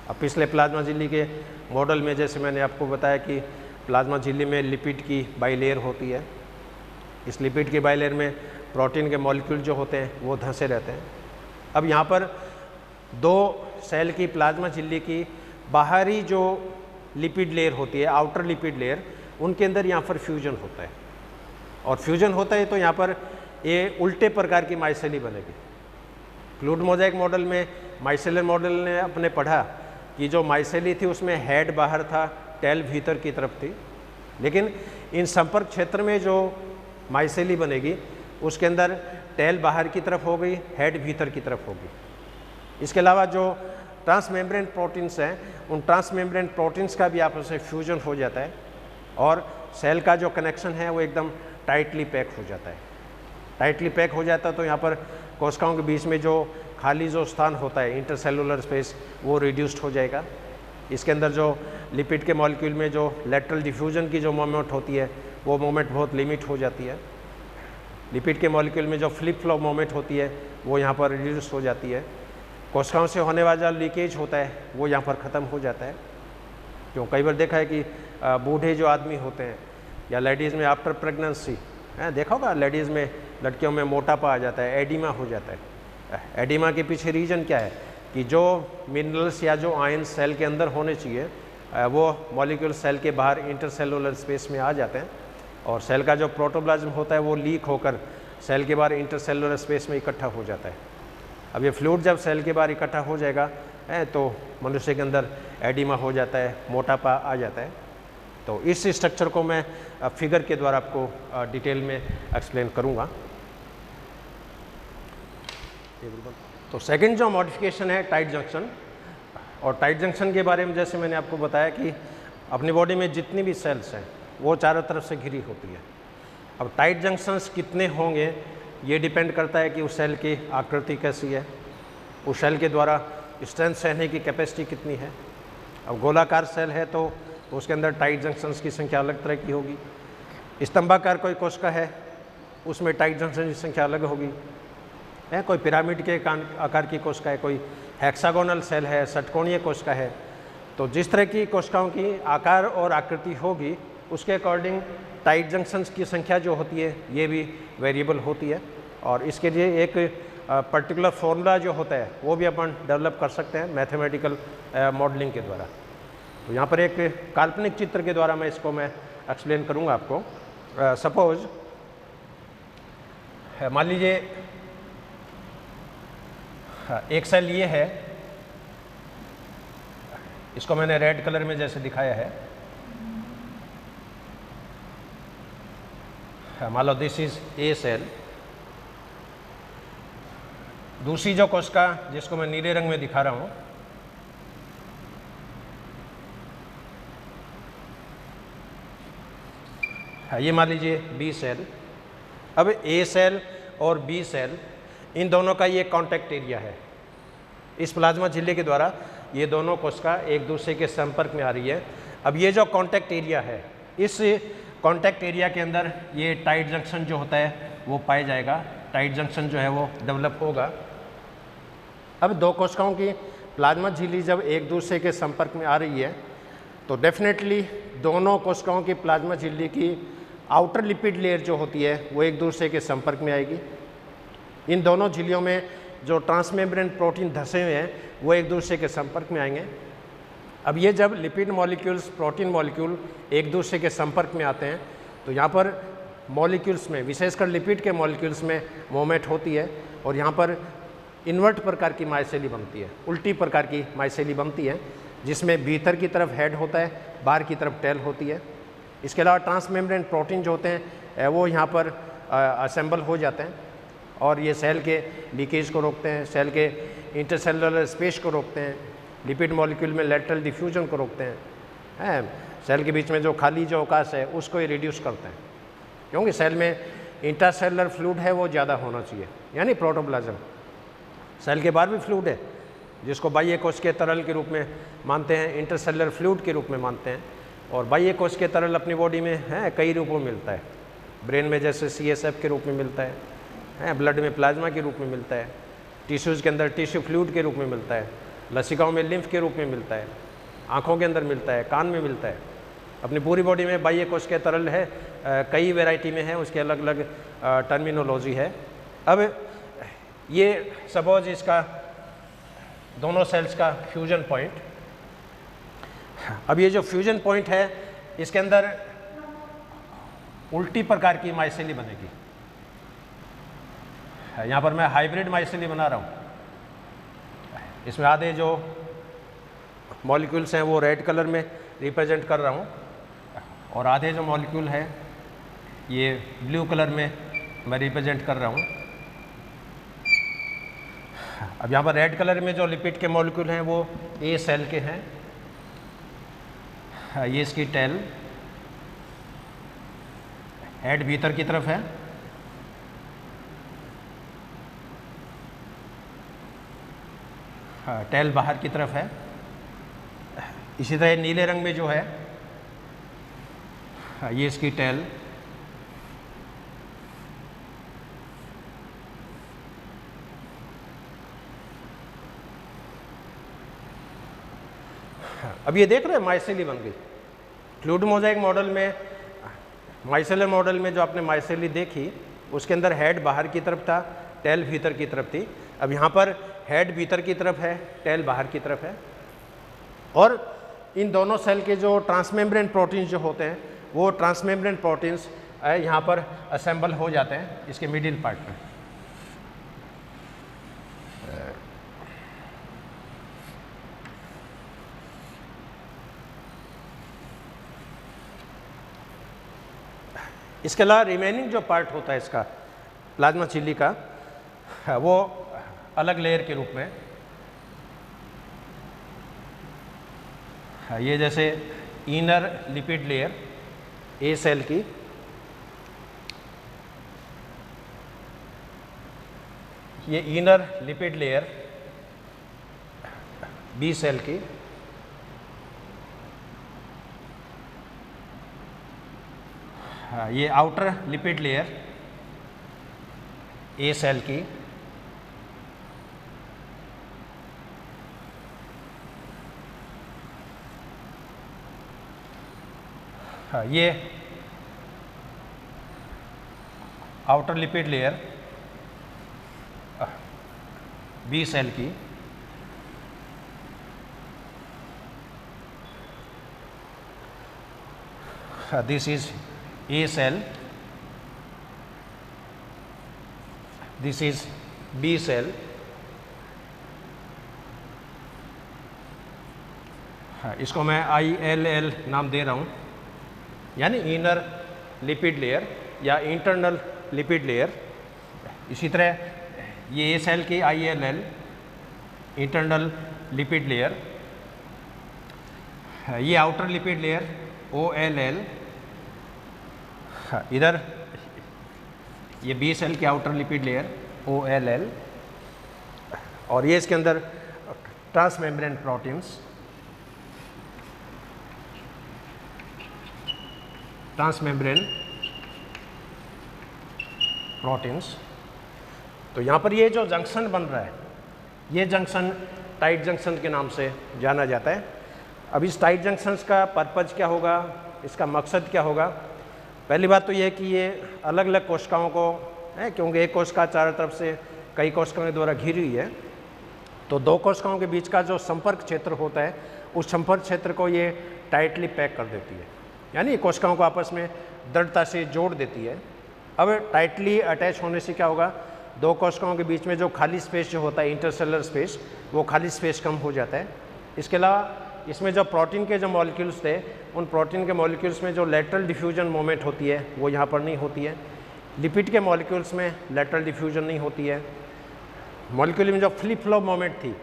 अब पिछले प्लाज्मा झिल्ली के मॉडल में जैसे मैंने आपको बताया कि प्लाज्मा झिल्ली में लिपिड की बाइलेयर होती है, इस लिपिड की बाइलेयर में प्रोटीन के मॉलिक्यूल जो होते हैं वो धंसे रहते हैं। अब यहाँ पर दो सेल की प्लाज्मा झिल्ली की बाहरी जो लिपिड लेयर होती है, आउटर लिपिड लेयर, उनके अंदर यहाँ पर फ्यूजन होता है, और फ्यूजन होता है तो यहाँ पर ये उल्टे प्रकार की माइसेली बनेगी। फ्लूइड मोज़ेक मॉडल में, माइसेलर मॉडल ने अपने पढ़ा कि जो माइसेली थी उसमें हेड बाहर था, टेल भीतर की तरफ थी, लेकिन इन संपर्क क्षेत्र में जो माइसेली बनेगी उसके अंदर टेल बाहर की तरफ हो गई, हेड भीतर की तरफ होगी। इसके अलावा जो ट्रांसमेम्ब्रेन प्रोटीन्स हैं, उन ट्रांसमेम्ब्रेन प्रोटीन्स का भी आपस में फ्यूजन हो जाता है और सेल का जो कनेक्शन है वो एकदम टाइटली पैक हो जाता है। टाइटली पैक हो जाता है तो यहाँ पर कोशिकाओं के बीच में जो खाली जो स्थान होता है, इंटरसेलुलर स्पेस, वो रिड्यूस्ड हो जाएगा। इसके अंदर जो लिपिड के मॉलिक्यूल में जो लेटरल डिफ्यूजन की जो मोमेंट होती है वो मोमेंट बहुत लिमिट हो जाती है। लिपिड के मॉलिक्यूल में जो फ्लिप फ्लॉप मोमेंट होती है वो यहाँ पर रिड्यूस हो जाती है। कोशिकाओं से होने वाला लीकेज होता है वो यहाँ पर ख़त्म हो जाता है। क्यों कई बार देखा है कि बूढ़े जो आदमी होते हैं या लेडीज़ में आफ्टर प्रेगनेंसी, देखा होगा लेडीज़ में, लड़कियों में मोटापा आ जाता है, एडिमा हो जाता है। एडिमा के पीछे रीज़न क्या है कि जो मिनरल्स या जो आयन सेल के अंदर होने चाहिए वो मॉलिक्यूल सेल के बाहर इंटरसेलुलर स्पेस में आ जाते हैं और सेल का जो प्रोटोप्लाज्म होता है वो लीक होकर सेल के बाहर इंटरसेलुलर स्पेस में इकट्ठा हो जाता है। अब ये फ्लूइड जब सेल के बाहर इकट्ठा हो जाएगा तो मनुष्य के अंदर एडिमा हो जाता है, मोटापा आ जाता है। तो इस स्ट्रक्चर को मैं फिगर के द्वारा आपको डिटेल में एक्सप्लेन करूँगा। तो सेकंड जो मॉडिफिकेशन है टाइट जंक्शन, और टाइट जंक्शन के बारे में जैसे मैंने आपको बताया कि अपनी बॉडी में जितनी भी सेल्स हैं वो चारों तरफ से घिरी होती है। अब टाइट जंक्शंस कितने होंगे ये डिपेंड करता है कि उस सेल की आकृति कैसी है, उस सेल के द्वारा स्ट्रेंथ सहने की कैपेसिटी कितनी है। अब गोलाकार सेल है तो उसके अंदर टाइट जंक्शंस की संख्या अलग तरह की होगी। स्तंभाकार कोई कोशिका है उसमें टाइट जंक्शन की संख्या अलग होगी। कोई पिरामिड के आकार की कोशिका है, कोई हेक्सागोनल सेल है, षटकोणीय कोशिका है। तो जिस तरह की कोशिकाओं की आकार और आकृति होगी उसके अकॉर्डिंग टाइट जंक्शंस की संख्या जो होती है ये भी वेरिएबल होती है। और इसके लिए एक पर्टिकुलर फॉर्मूला जो होता है वो भी अपन डेवलप कर सकते हैं मैथमेटिकल मॉडलिंग के द्वारा। तो यहाँ पर एक काल्पनिक चित्र के द्वारा मैं इसको एक्सप्लेन करूँगा आपको। सपोज मान लीजिए एक सेल ये है, इसको मैंने रेड कलर में जैसे दिखाया है। मान लो दिस इज ए सेल। दूसरी जो कोशिका जिसको मैं नीले रंग में दिखा रहा हूं ये मान लीजिए बी सेल। अब ए सेल और बी सेल इन दोनों का ये कांटेक्ट एरिया है। इस प्लाज्मा झिल्ली के द्वारा ये दोनों कोशिका एक दूसरे के संपर्क में आ रही है। अब ये जो कांटेक्ट एरिया है, इस कांटेक्ट एरिया के अंदर ये टाइट जंक्शन जो होता है वो पाया जाएगा, टाइट जंक्शन जो है वो डेवलप होगा। अब दो कोशिकाओं की प्लाज्मा झिल्ली जब एक दूसरे के संपर्क में आ रही है तो डेफिनेटली दोनों कोशिकाओं की प्लाज्मा झिल्ली की आउटर लिपिड लेयर जो होती है वो एक दूसरे के संपर्क में आएगी। इन दोनों झिल्लियों में जो ट्रांसमेम्ब्रेन प्रोटीन धंसे हुए हैं वो एक दूसरे के संपर्क में आएंगे। अब ये जब लिपिड मॉलिक्यूल्स, प्रोटीन मॉलिक्यूल एक दूसरे के संपर्क में आते हैं तो यहाँ पर मॉलिक्यूल्स में, विशेषकर लिपिड के मॉलिक्यूल्स में मूवमेंट होती है और यहाँ पर इन्वर्ट प्रकार की माइसेली बनती है, उल्टी प्रकार की माइसेली बनती है, जिसमें भीतर की तरफ हेड होता है, बाहर की तरफ टेल होती है। इसके अलावा ट्रांसमेम्ब्रेन प्रोटीन जो होते हैं वो यहाँ पर असेंबल हो जाते हैं और ये सेल के लीकेज को रोकते हैं, सेल के इंटरसेलुलर स्पेस को रोकते हैं, लिपिड मॉलिक्यूल में लेटरल डिफ्यूजन को रोकते हैं, सेल के बीच में जो खाली जो अवकाश है उसको ये रिड्यूस करते हैं, क्योंकि सेल में इंट्रासेलुलर फ्लूइड है वो ज़्यादा होना चाहिए, यानी प्रोटोप्लाज्म। सेल के बाहर भी फ्लूइड है जिसको बाह्य कोशिकीय तरल के रूप में मानते हैं, इंटरसेलुलर फ्लूइड के रूप में मानते हैं। और बाह्य कोशिकीय तरल अपनी बॉडी में है कई रूपों में मिलता है। ब्रेन में जैसे CSF के रूप में मिलता है, ब्लड में प्लाज्मा के रूप में मिलता है, टिश्यूज़ के अंदर टिश्यू फ्लूइड के रूप में मिलता है, लसिकाओं में लिम्फ के रूप में मिलता है, आँखों के अंदर मिलता है, कान में मिलता है। अपनी पूरी बॉडी में बाह्य कोशिकीय तरल है, कई वैरायटी में है, उसके अलग अलग टर्मिनोलॉजी है। अब ये सपोज इसका दोनों सेल्स का फ्यूजन पॉइंट, अब ये जो फ्यूजन पॉइंट है इसके अंदर उल्टी प्रकार की माइसेली बनेगी। यहाँ पर मैं हाइब्रिड माइसेली बना रहा हूँ। इसमें आधे जो मॉलिक्यूल्स हैं वो रेड कलर में रिप्रेजेंट कर रहा हूँ और आधे जो मॉलिक्यूल है ये ब्लू कलर में मैं रिप्रेजेंट कर रहा हूँ। अब यहाँ पर रेड कलर में जो लिपिड के मॉलिक्यूल हैं वो ए सेल के हैं। ये इसकी टेल, हेड भीतर की तरफ है, टेल बाहर की तरफ है। इसी तरह नीले रंग में जो है ये इसकी टेल, अब ये देख रहे हैं माइसेली बन गई। फ्लूइड मोज़ेक मॉडल में, माइसेलर मॉडल में जो आपने माइसेली देखी उसके अंदर हेड बाहर की तरफ था, टेल भीतर की तरफ थी। अब यहाँ पर हेड भीतर की तरफ है, टेल बाहर की तरफ है और इन दोनों सेल के जो ट्रांसमेम्ब्रेन प्रोटीन्स जो होते हैं वो ट्रांसमेम्ब्रेन प्रोटीन्स यहाँ पर असेंबल हो जाते हैं इसके मिडिल पार्ट में। इसके अलावा रिमेनिंग जो पार्ट होता है इसका प्लाज्मा झिल्ली का वो अलग लेयर के रूप में, ये जैसे inner lipid layer A cell की, ये inner lipid layer B cell की, ये outer lipid layer A cell की, ये outer lipid layer B cell की, this is A cell, this is B cell, इसको मैं ILL नाम दे रहा हूँ, यानी इनर लिपिड लेयर या इंटरनल लिपिड लेयर। इसी तरह ये A सेल की ILL इंटरनल लिपिड लेयर, ये आउटर लिपिड लेयर OLL, इधर ये बी सेल की आउटर लिपिड लेयर OLL, और ये इसके अंदर ट्रांसमेम्ब्रेन प्रोटीन्स, तो यहाँ पर ये जो जंक्शन बन रहा है ये जंक्शन टाइट जंक्शन के नाम से जाना जाता है। अब इस टाइट जंक्शंस का पर्पज क्या होगा, इसका मकसद क्या होगा? पहली बात तो ये है कि ये अलग अलग कोशिकाओं को है, क्योंकि एक कोशिका चारों तरफ से कई कोशिकाओं के द्वारा घिरी हुई है, तो दो कोशिकाओं के बीच का जो संपर्क क्षेत्र होता है उस संपर्क क्षेत्र को ये टाइटली पैक कर देती है, यानी कोशिकाओं को आपस में दृढ़ता से जोड़ देती है। अब टाइटली अटैच होने से क्या होगा, दो कोशिकाओं के बीच में जो खाली स्पेस जो होता है इंटरसेलुलर स्पेस, वो खाली स्पेस कम हो जाता है। इसके अलावा इसमें जो प्रोटीन के जो मॉलिक्यूल्स थे उन प्रोटीन के मॉलिक्यूल्स में जो लेटरल डिफ्यूजन मोमेंट होती है वो यहाँ पर नहीं होती है। लिपिड के मॉलिक्यूल्स में लेटरल डिफ्यूजन नहीं होती है। मॉलिक्यूल में जो फ्लिप फ्लॉप मोमेंट थी,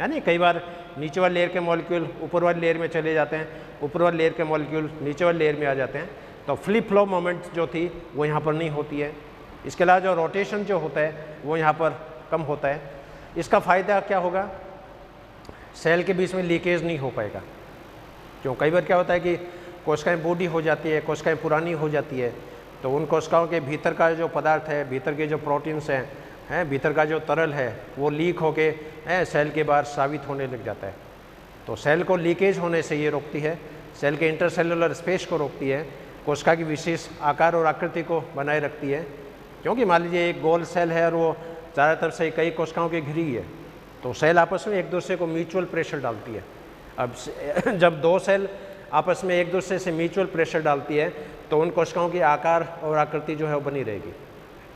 यानी कई बार नीचे वाले लेयर के मॉलिक्यूल ऊपर वाली लेयर में चले जाते हैं, ऊपर वाली लेयर के मॉलिक्यूल नीचे वाली लेयर में आ जाते हैं, तो फ्लिप फ्लॉप मोमेंट जो थी वो यहाँ पर नहीं होती है। इसके अलावा जो रोटेशन जो होता है वो यहाँ पर कम होता है। इसका फ़ायदा क्या होगा, सेल के बीच में लीकेज नहीं हो पाएगा। क्यों, कई बार क्या होता है कि कोशिकाएं बूढ़ी हो जाती है, कोशिकाएं पुरानी हो जाती है, तो उन कोशिकाओं के भीतर का जो पदार्थ है, भीतर के जो प्रोटीन्स हैं, भीतर का जो तरल है वो लीक होके सेल के बाहर साबित होने लग जाता है। तो सेल को लीकेज होने से ये रोकती है, सेल के इंटरसेलुलर स्पेस को रोकती है, कोशिका की विशेष आकार और आकृति को बनाए रखती है। क्योंकि मान लीजिए एक गोल सेल है और वो चारों तरफ से कई कोशिकाओं की घिरी है, तो सेल आपस में एक दूसरे को म्यूचुअल प्रेशर डालती है। अब जब दो सेल आपस में एक दूसरे से म्यूचुअल प्रेशर डालती है तो उन कोशिकाओं की आकार और आकृति जो है वो बनी रहेगी।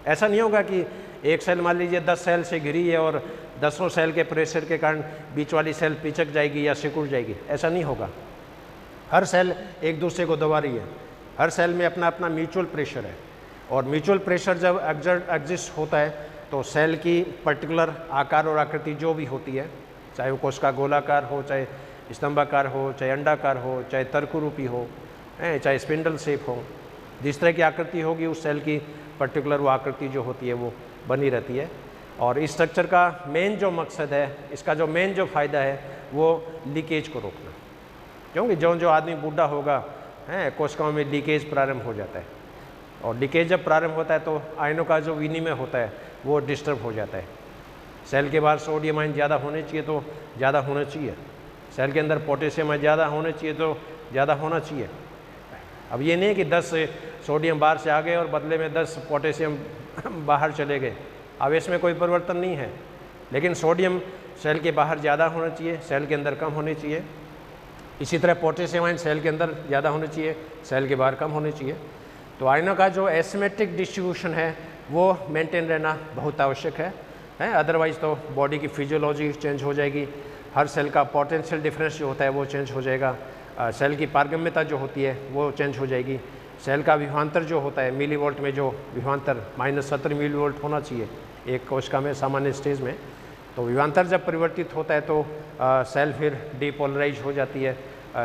ऐसा नहीं होगा कि एक सेल मान लीजिए 10 सेल से घिरी है और 10 सेल के प्रेशर के कारण बीच वाली सेल पिचक जाएगी या सिकुड़ जाएगी, ऐसा नहीं होगा। हर सेल एक दूसरे को दबा रही है, हर सेल में अपना अपना म्यूचुअल प्रेशर है, और म्यूचुअल प्रेशर जब एग्जिस्ट होता है तो सेल की पर्टिकुलर आकार और आकृति जो भी होती है, चाहे वो कोशिका गोलाकार हो, चाहे स्तंभाकार हो, चाहे अंडाकार हो, चाहे तर्करूपी हो, चाहे स्पिंडल शेप हो, जिस तरह की आकृति होगी उस सेल की पर्टिकुलर वो आकृति जो होती है वो बनी रहती है। और इस स्ट्रक्चर का मेन जो मकसद है, इसका जो मेन जो फ़ायदा है वो लीकेज को रोकना। क्योंकि जो आदमी बूढ़ा होगा कोशिकाओं में लीकेज प्रारंभ हो जाता है, और लीकेज जब प्रारंभ होता है तो आयनों का जो विनिमय होता है वो डिस्टर्ब हो जाता है। सेल के बाहर सोडियम आयन ज़्यादा होने चाहिए तो ज़्यादा होना चाहिए, सेल के अंदर पोटेशियम आयन ज़्यादा होने चाहिए तो ज़्यादा होना चाहिए। अब ये नहीं है कि 10 सोडियम बाहर से आ गए और बदले में 10 पोटेशियम बाहर चले गए, अब इसमें कोई परिवर्तन नहीं है। लेकिन सोडियम सेल के बाहर ज़्यादा होना चाहिए, सेल के अंदर कम होनी चाहिए। इसी तरह पोटेशियम आयन सेल के अंदर ज़्यादा होने चाहिए, सेल के बाहर कम होने चाहिए। तो आयनों का जो एसिमेट्रिक डिस्ट्रीब्यूशन है वो मेंटेन रहना बहुत आवश्यक है, अदरवाइज़ तो बॉडी की फिजियोलॉजी चेंज हो जाएगी, हर सेल का पोटेंशियल डिफरेंस जो होता है वो चेंज हो जाएगा, सेल की पारगम्यता जो होती है वो चेंज हो जाएगी, सेल का विभवांतर जो होता है मिली वोल्ट में जो विभवांतर -17 मिली वोल्ट होना चाहिए एक कोशिका में सामान्य स्टेज में, तो विभवांतर जब परिवर्तित होता है तो सेल फिर डीपोलराइज हो जाती है,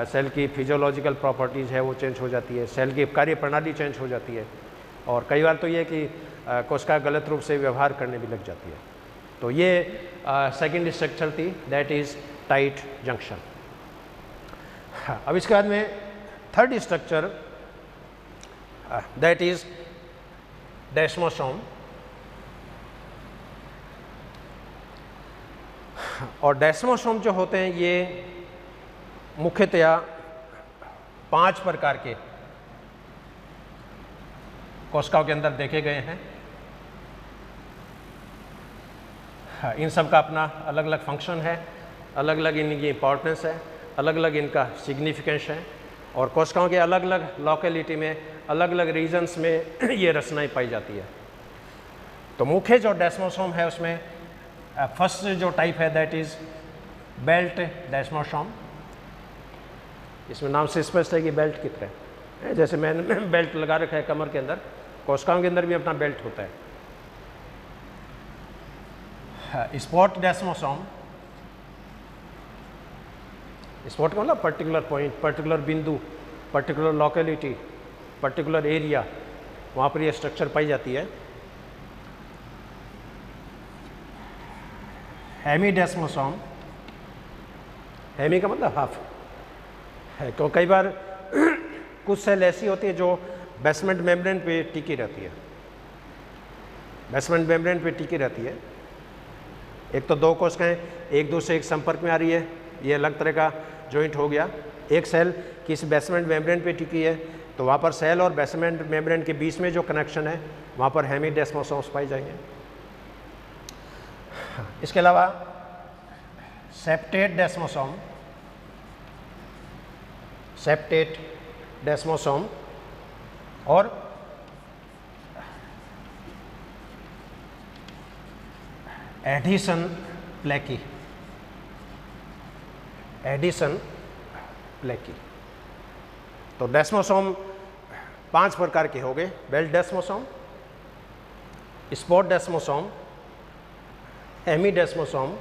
सेल की फिजियोलॉजिकल प्रॉपर्टीज़ है वो चेंज हो जाती है, सेल की कार्य प्रणाली चेंज हो जाती है, और कई बार तो ये कि कोशिका गलत रूप से व्यवहार करने भी लग जाती है। तो ये सेकेंड स्ट्रक्चर थी, दैट इज़ टाइट जंक्शन। अब इसके बाद में थर्ड स्ट्रक्चर दैट इज़ डेस्मोसोम, और डेस्मोसोम जो होते हैं ये मुख्यतया 5 प्रकार के कोशिकाओं के अंदर देखे गए हैं। इन सब का अपना अलग अलग फंक्शन है, अलग अलग इनकी इंपॉर्टेंस है, अलग अलग इनका सिग्निफिकेंस है, और कोशिकाओं के अलग अलग लोकेलिटी में अलग अलग रीजन्स में ये रचनाएं पाई जाती है। तो मुख्य जो डेस्मोसोम है उसमें फर्स्ट जो टाइप है दैट इज़ बेल्ट डेस्मोसोम। इसमें नाम से स्पष्ट है कि बेल्ट की तरह है, जैसे मैंने बेल्ट लगा रखा है कमर के अंदर, कोशिकाओं के अंदर भी अपना बेल्ट होता है। स्पॉट डेस्मोसोम, स्पॉट का मतलब पर्टिकुलर पॉइंट, पर्टिकुलर बिंदु, पर्टिकुलर लोकेलिटी, पर्टिकुलर एरिया, वहाँ पर ये स्ट्रक्चर पाई जाती है। हेमीडेस्मोसोम, हेमी का मतलब हाफ है, तो कई बार कुछ सेल ऐसी होती है जो बेसमेंट मेम्ब्रेन पे टिकी रहती है, बेसमेंट मेम्ब्रेन पे टिकी रहती है। एक तो 2 कोशिकाएं एक दूसरे के संपर्क में आ रही है, ये अलग तरह का जॉइंट हो गया। एक सेल किसी बेसमेंट मेम्ब्रेन पे टिकी है तो वहाँ पर सेल और बेसमेंट मेम्ब्रेन के बीच में जो कनेक्शन है वहाँ पर हेमीडेस्मोसोम्स पाए जाएंगे। इसके अलावा सेप्टेट डेस्मोसोम, सेप्टेट डेस्मोसोम और एडिशन प्लेकी, एडिशन प्लेकी। तो डेस्मोसोम 5 प्रकार के हो गए, belt desmosome, spot desmosome, hemidesmosome,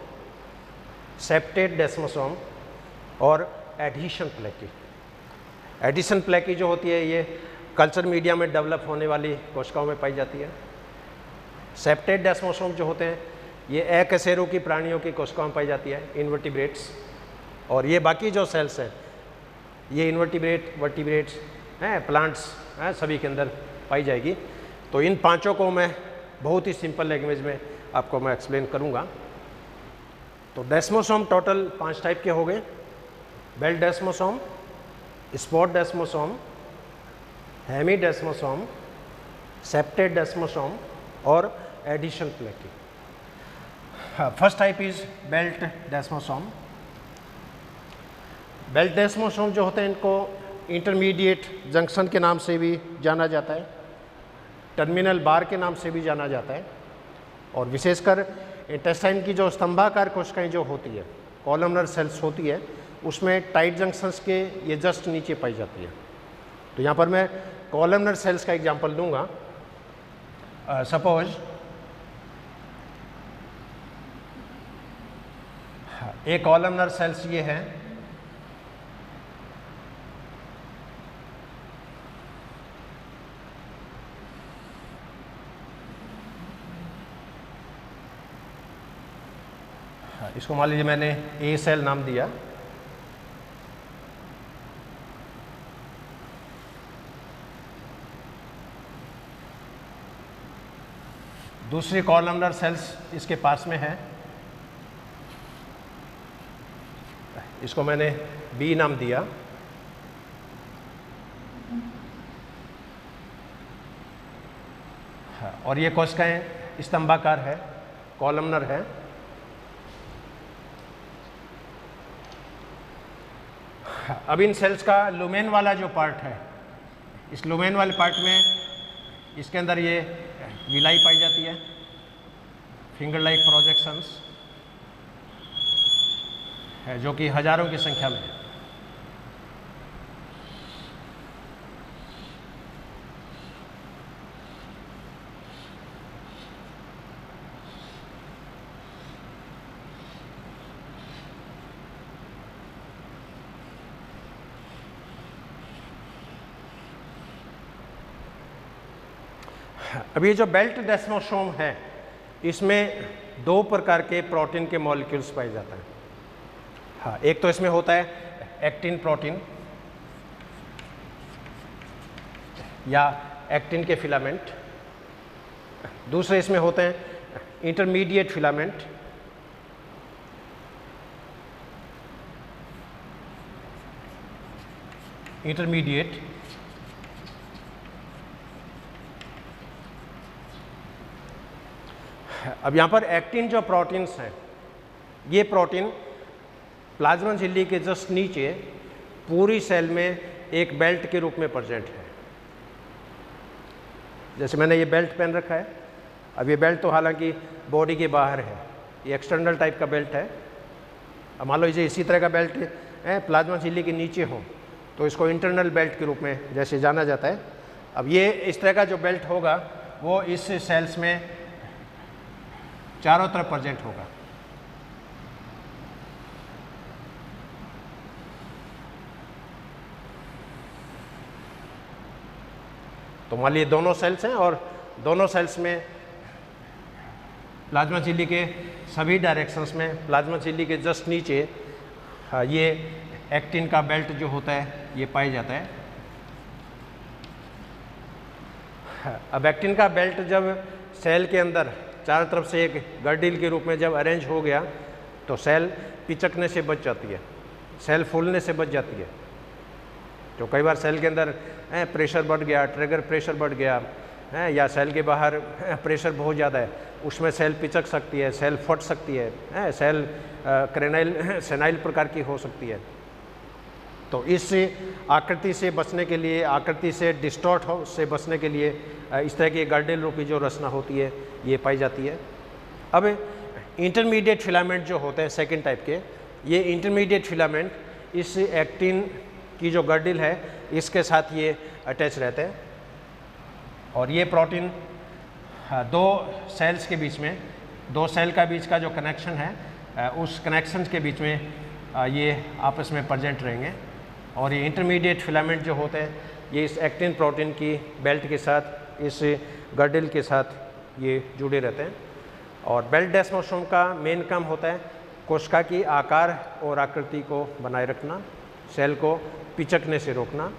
septate desmosome और एडिशन प्लेकी। एडिशन प्लेकी जो होती है ये कल्चर मीडिया में डेवलप होने वाली कोशिकाओं में पाई जाती है। सेप्टेट डेस्मोसोम जो होते हैं ये अकशेरुकी प्राणियों की कोशिकाओं में पाई जाती है, इन्वर्टिब्रेट्स, और ये बाकी जो सेल्स हैं ये इन्वर्टिब्रेट, वर्टिब्रेट्स हैं, प्लांट्स हैं, सभी के अंदर पाई जाएगी। तो इन 5 को मैं बहुत ही सिंपल लैंग्वेज में आपको मैं एक्सप्लेन करूँगा। तो डेस्मोसोम टोटल 5 टाइप के हो गए, belt desmosome, spot desmosome, hemidesmosome, septate desmosome और adhesion plaque. First type is belt desmosome. Belt desmosome जो होते हैं इनको इंटरमीडिएट जंक्शन के नाम से भी जाना जाता है, टर्मिनल बार के नाम से भी जाना जाता है, और विशेषकर इंटेस्टाइन की जो स्तंभाकार कोशिकाएं जो होती है, कॉलमनर सेल्स होती है, उसमें टाइट जंक्शंस के ये जस्ट नीचे पाई जाती है। तो यहाँ पर मैं कॉलमनर सेल्स का एग्जांपल दूंगा। सपोज एक कॉलमनर सेल्स ये है, इसको मान लीजिए मैंने ए सेल नाम दिया। दूसरी कॉलमनर सेल्स इसके पास में है, इसको मैंने बी नाम दिया। और ये कोशिकाएं स्तंभाकार है, कॉलमनर है। अब इन सेल्स का लुमेन वाला जो पार्ट है, इस लुमेन वाले पार्ट में इसके अंदर ये विलाई पाई जाती है, फिंगर लाइक प्रोजेक्शंस है, जो कि हजारों की संख्या में है। अब ये जो बेल्ट डेस्मोसोम है, इसमें दो प्रकार के प्रोटीन के मॉलिक्यूल्स पाए जाते हैं। हाँ, एक तो इसमें होता है एक्टिन प्रोटीन या एक्टिन के फिलामेंट, दूसरे इसमें होते हैं इंटरमीडिएट फिलामेंट अब यहाँ पर एक्टिन जो प्रोटीन्स हैं, ये प्रोटीन प्लाज्मा झिल्ली के जस्ट नीचे पूरी सेल में एक बेल्ट के रूप में प्रेजेंट है। जैसे मैंने ये बेल्ट पहन रखा है, अब ये बेल्ट तो हालांकि बॉडी के बाहर है, ये एक्सटर्नल टाइप का बेल्ट है। अब मान लो इसी तरह का बेल्ट प्लाज्मा झिल्ली के नीचे हो तो इसको इंटरनल बेल्ट के रूप में जैसे जाना जाता है। अब ये इस तरह का जो बेल्ट होगा वो इस सेल्स में चारों तरफ प्रेजेंट होगा। तो मान लीजिए दोनों सेल्स हैं और दोनों सेल्स में प्लाज्मा झिल्ली के सभी डायरेक्शंस में प्लाज्मा झिल्ली के जस्ट नीचे ये एक्टिन का बेल्ट जो होता है ये पाया जाता है। अब एक्टिन का बेल्ट जब सेल के अंदर चारों तरफ से एक गर्डिल के रूप में जब अरेंज हो गया तो सेल पिचकने से बच जाती है, सेल फूलने से बच जाती है। तो कई बार सेल के अंदर प्रेशर बढ़ गया, ट्रिगर प्रेशर बढ़ गया है, या सेल के बाहर प्रेशर बहुत ज़्यादा है, उसमें सेल पिचक सकती है, सेल फट सकती है, सेल क्रेनाइल सेनाइल प्रकार की हो सकती है। तो इस आकृति से बचने के लिए, आकृति से डिस्टॉर्ट हो से बचने के लिए इस तरह की गर्डिल रूपी जो रचना होती है ये पाई जाती है। अब इंटरमीडिएट फिलामेंट जो होते हैं सेकेंड टाइप के, ये इंटरमीडिएट फिलामेंट इस एक्टिन की जो गर्डिल है इसके साथ ये अटैच रहते हैं और ये प्रोटीन दो सेल्स के बीच में, दो सेल का बीच का जो कनेक्शन है उस कनेक्शन के बीच में ये आपस में प्रेजेंट रहेंगे। और ये इंटरमीडिएट फिलामेंट जो होते हैं ये इस एक्टिन प्रोटीन की बेल्ट के साथ, इस गर्डिल के साथ ये जुड़े रहते हैं। और बेल्ट डेस्मोसोम का मेन काम होता है कोशिका की आकार और आकृति को बनाए रखना, सेल को पिचकने से रोकना,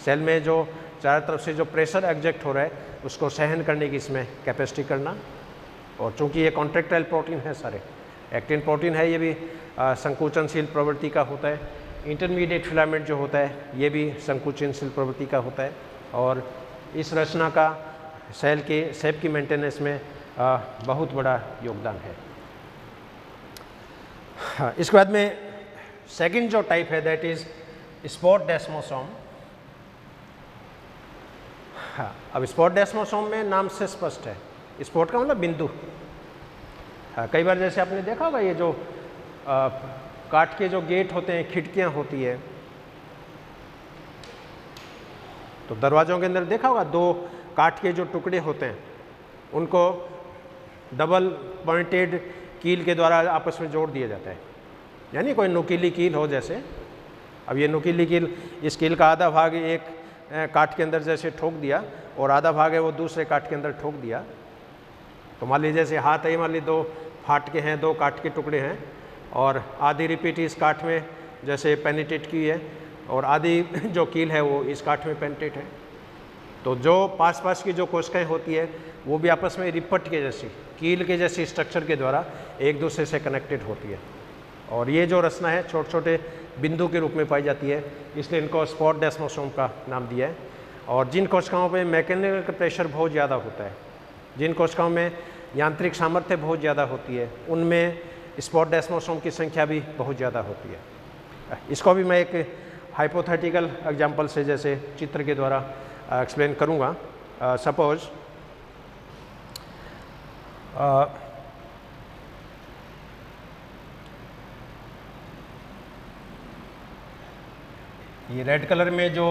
सेल में जो चारों तरफ से जो प्रेशर एग्जेक्ट हो रहा है उसको सहन करने की इसमें कैपेसिटी करना। और चूँकि ये कॉन्ट्रैक्टाइल प्रोटीन है, सारे एक्टिन प्रोटीन है, ये भी संकुचनशील प्रवृत्ति का होता है। इंटरमीडिएट फिलामेंट जो होता है ये भी संकुचनशील प्रवृत्ति का होता है और इस रचना का सेल के शेप की मेंटेनेंस में बहुत बड़ा योगदान है। इसके बाद में सेकंड जो टाइप है दैट इज स्पॉट डेस्मोसोम। हाँ, अब स्पॉट डेस्मोसोम में नाम से स्पष्ट है, स्पॉट का मतलब बिंदु। हाँ, कई बार जैसे आपने देखा होगा ये जो काठ के जो गेट होते हैं, खिड़कियां होती है, तो दरवाज़ों के अंदर देखा होगा दो काठ के जो टुकड़े होते हैं उनको डबल पॉइंटेड कील के द्वारा आपस में जोड़ दिया जाता है, यानी कोई नुकीली कील हो जैसे। अब ये नुकीली कील, इस कील का आधा भाग एक काठ के अंदर जैसे ठोक दिया और आधा भाग है वो दूसरे काठ के अंदर ठोक दिया। तो मान लीजिए जैसे हाथ है, मान लीजिए दो फाट के हैं, दो काठ के टुकड़े हैं और आधी रिपीट इस काठ में जैसे पेनिट्रेट की है और आधी जो कील है वो इस काठ में पेनिट्रेट है। तो जो पास पास की जो कोशिकाएं होती है वो भी आपस में रिपट के जैसी, कील के जैसी स्ट्रक्चर के द्वारा एक दूसरे से कनेक्टेड होती है। और ये जो रचना है छोटे छोटे बिंदु के रूप में पाई जाती है, इसलिए इनको स्पॉट डेस्मोसोम का नाम दिया है। और जिन कोशिकाओं पे मैकेनिकल प्रेशर बहुत ज़्यादा होता है, जिन कोशिकाओं में यांत्रिक सामर्थ्य बहुत ज़्यादा होती है, उनमें स्पॉट डेस्मोसोम की संख्या भी बहुत ज़्यादा होती है। इसको भी मैं एक हाइपोथेटिकल एग्जांपल से, जैसे चित्र के द्वारा एक्सप्लेन करूँगा। सपोज ये रेड कलर में जो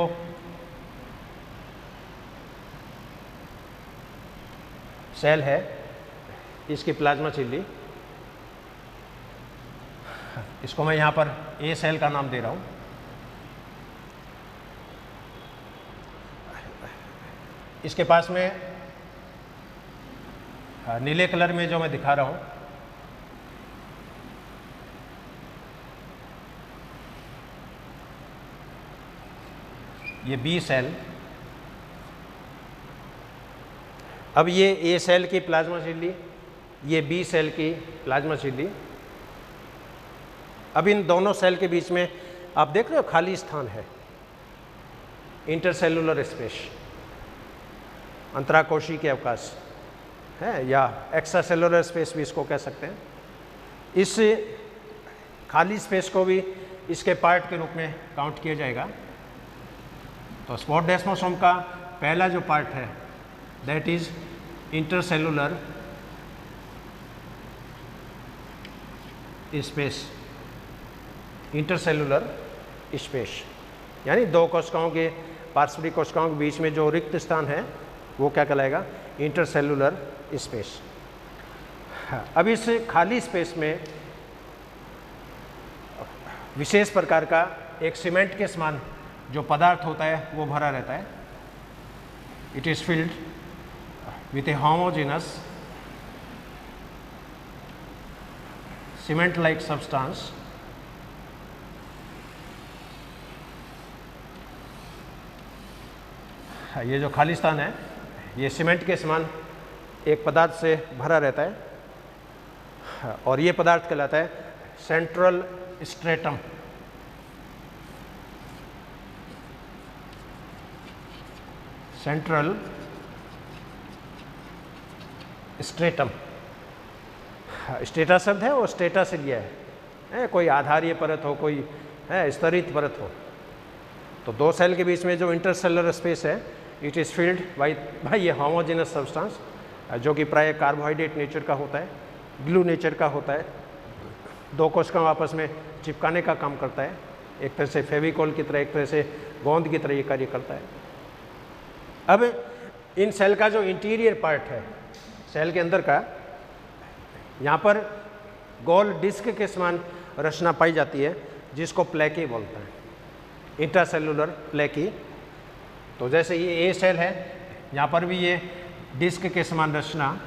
सेल है, इसकी प्लाज्मा झिल्ली, इसको मैं यहाँ पर ए सेल का नाम दे रहा हूँ। इसके पास में नीले कलर में जो मैं दिखा रहा हूँ, ये बी सेल। अब ये ए सेल की प्लाज्मा झिल्ली, ये बी सेल की प्लाज्मा झिल्ली। अब इन दोनों सेल के बीच में आप देख रहे हो खाली स्थान है, इंटरसेलुलर स्पेस, अंतराकोशी के अवकाश है, या एक्स्ट्रा सेलुलर स्पेस भी इसको कह सकते हैं। इस खाली स्पेस को भी इसके पार्ट के रूप में काउंट किया जाएगा। तो स्पॉट डेस्मोसोम का पहला जो पार्ट है that is intercellular space, intercellular space यानी दो कोशिकाओं के, पार्श्विक कोशिकाओं के बीच में जो रिक्त स्थान है वो क्या कहलाएगा, इंटरसेलुलर स्पेस। अब इस खाली स्पेस में विशेष प्रकार का एक सीमेंट के समान जो पदार्थ होता है वो भरा रहता है। It is filled with A homogeneous cement like substance ये जो खाली स्थान है ये सीमेंट के समान एक पदार्थ से भरा रहता है और ये पदार्थ कहलाता है central stratum. Central stratum, strata शब्द है वो स्टेटा से लिया है, कोई आधारीय परत हो, कोई है स्तरित परत हो। तो दो सेल के बीच में जो इंटरसेलुलर स्पेस है इट इज़ फील्ड बाय ये होमोजेनस सब्सटेंस जो कि प्राय कार्बोहाइड्रेट नेचर का होता है, ग्लू नेचर का होता है, दो कोशिकाओं आपस में चिपकाने का काम करता है, एक तरह से फेविकोल की तरह, एक तरह से गोंद की तरह ये कार्य करता है। अब इन सेल का जो इंटीरियर पार्ट है सेल के अंदर का, यहाँ पर गोल डिस्क के समान रचना पाई जाती है जिसको प्लेकी बोलते हैं, इंट्रासेलुलर प्लेकी। तो जैसे ये ए सेल है, यहाँ पर भी ये डिस्क के समान रचना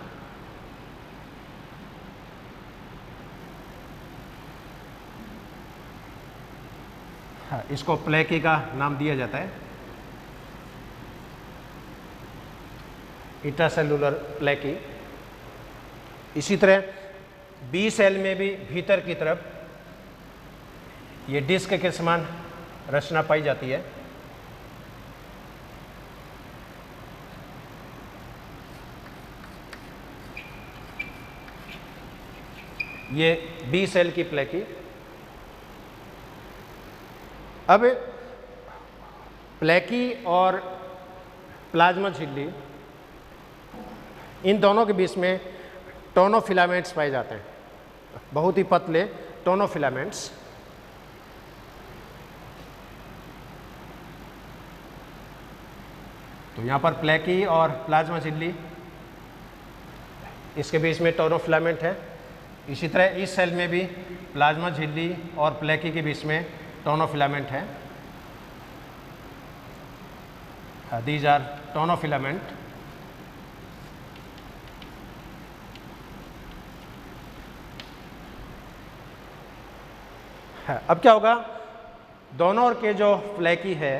इसको प्लेकी का नाम दिया जाता है, इंट्रासेलुलर प्लेकी। इसी तरह बी सेल में भी भीतर की तरफ ये डिस्क के समान रचना पाई जाती है। ये बी सेल की प्लेकी। अब प्लेकी और प्लाज्मा झिल्ली इन दोनों के बीच में टोनोफिलामेंट्स पाए जाते हैं, बहुत ही पतले टोनोफिलामेंट्स। तो यहाँ पर प्लेकी और प्लाज्मा झिल्ली, इसके बीच में टोनोफिलामेंट है। इसी तरह इस सेल में भी प्लाज्मा झिल्ली और प्लेकी के बीच में टोनोफिलामेंट है। These are tonofilament. अब क्या होगा, दोनों ओर के जो प्लेकी है,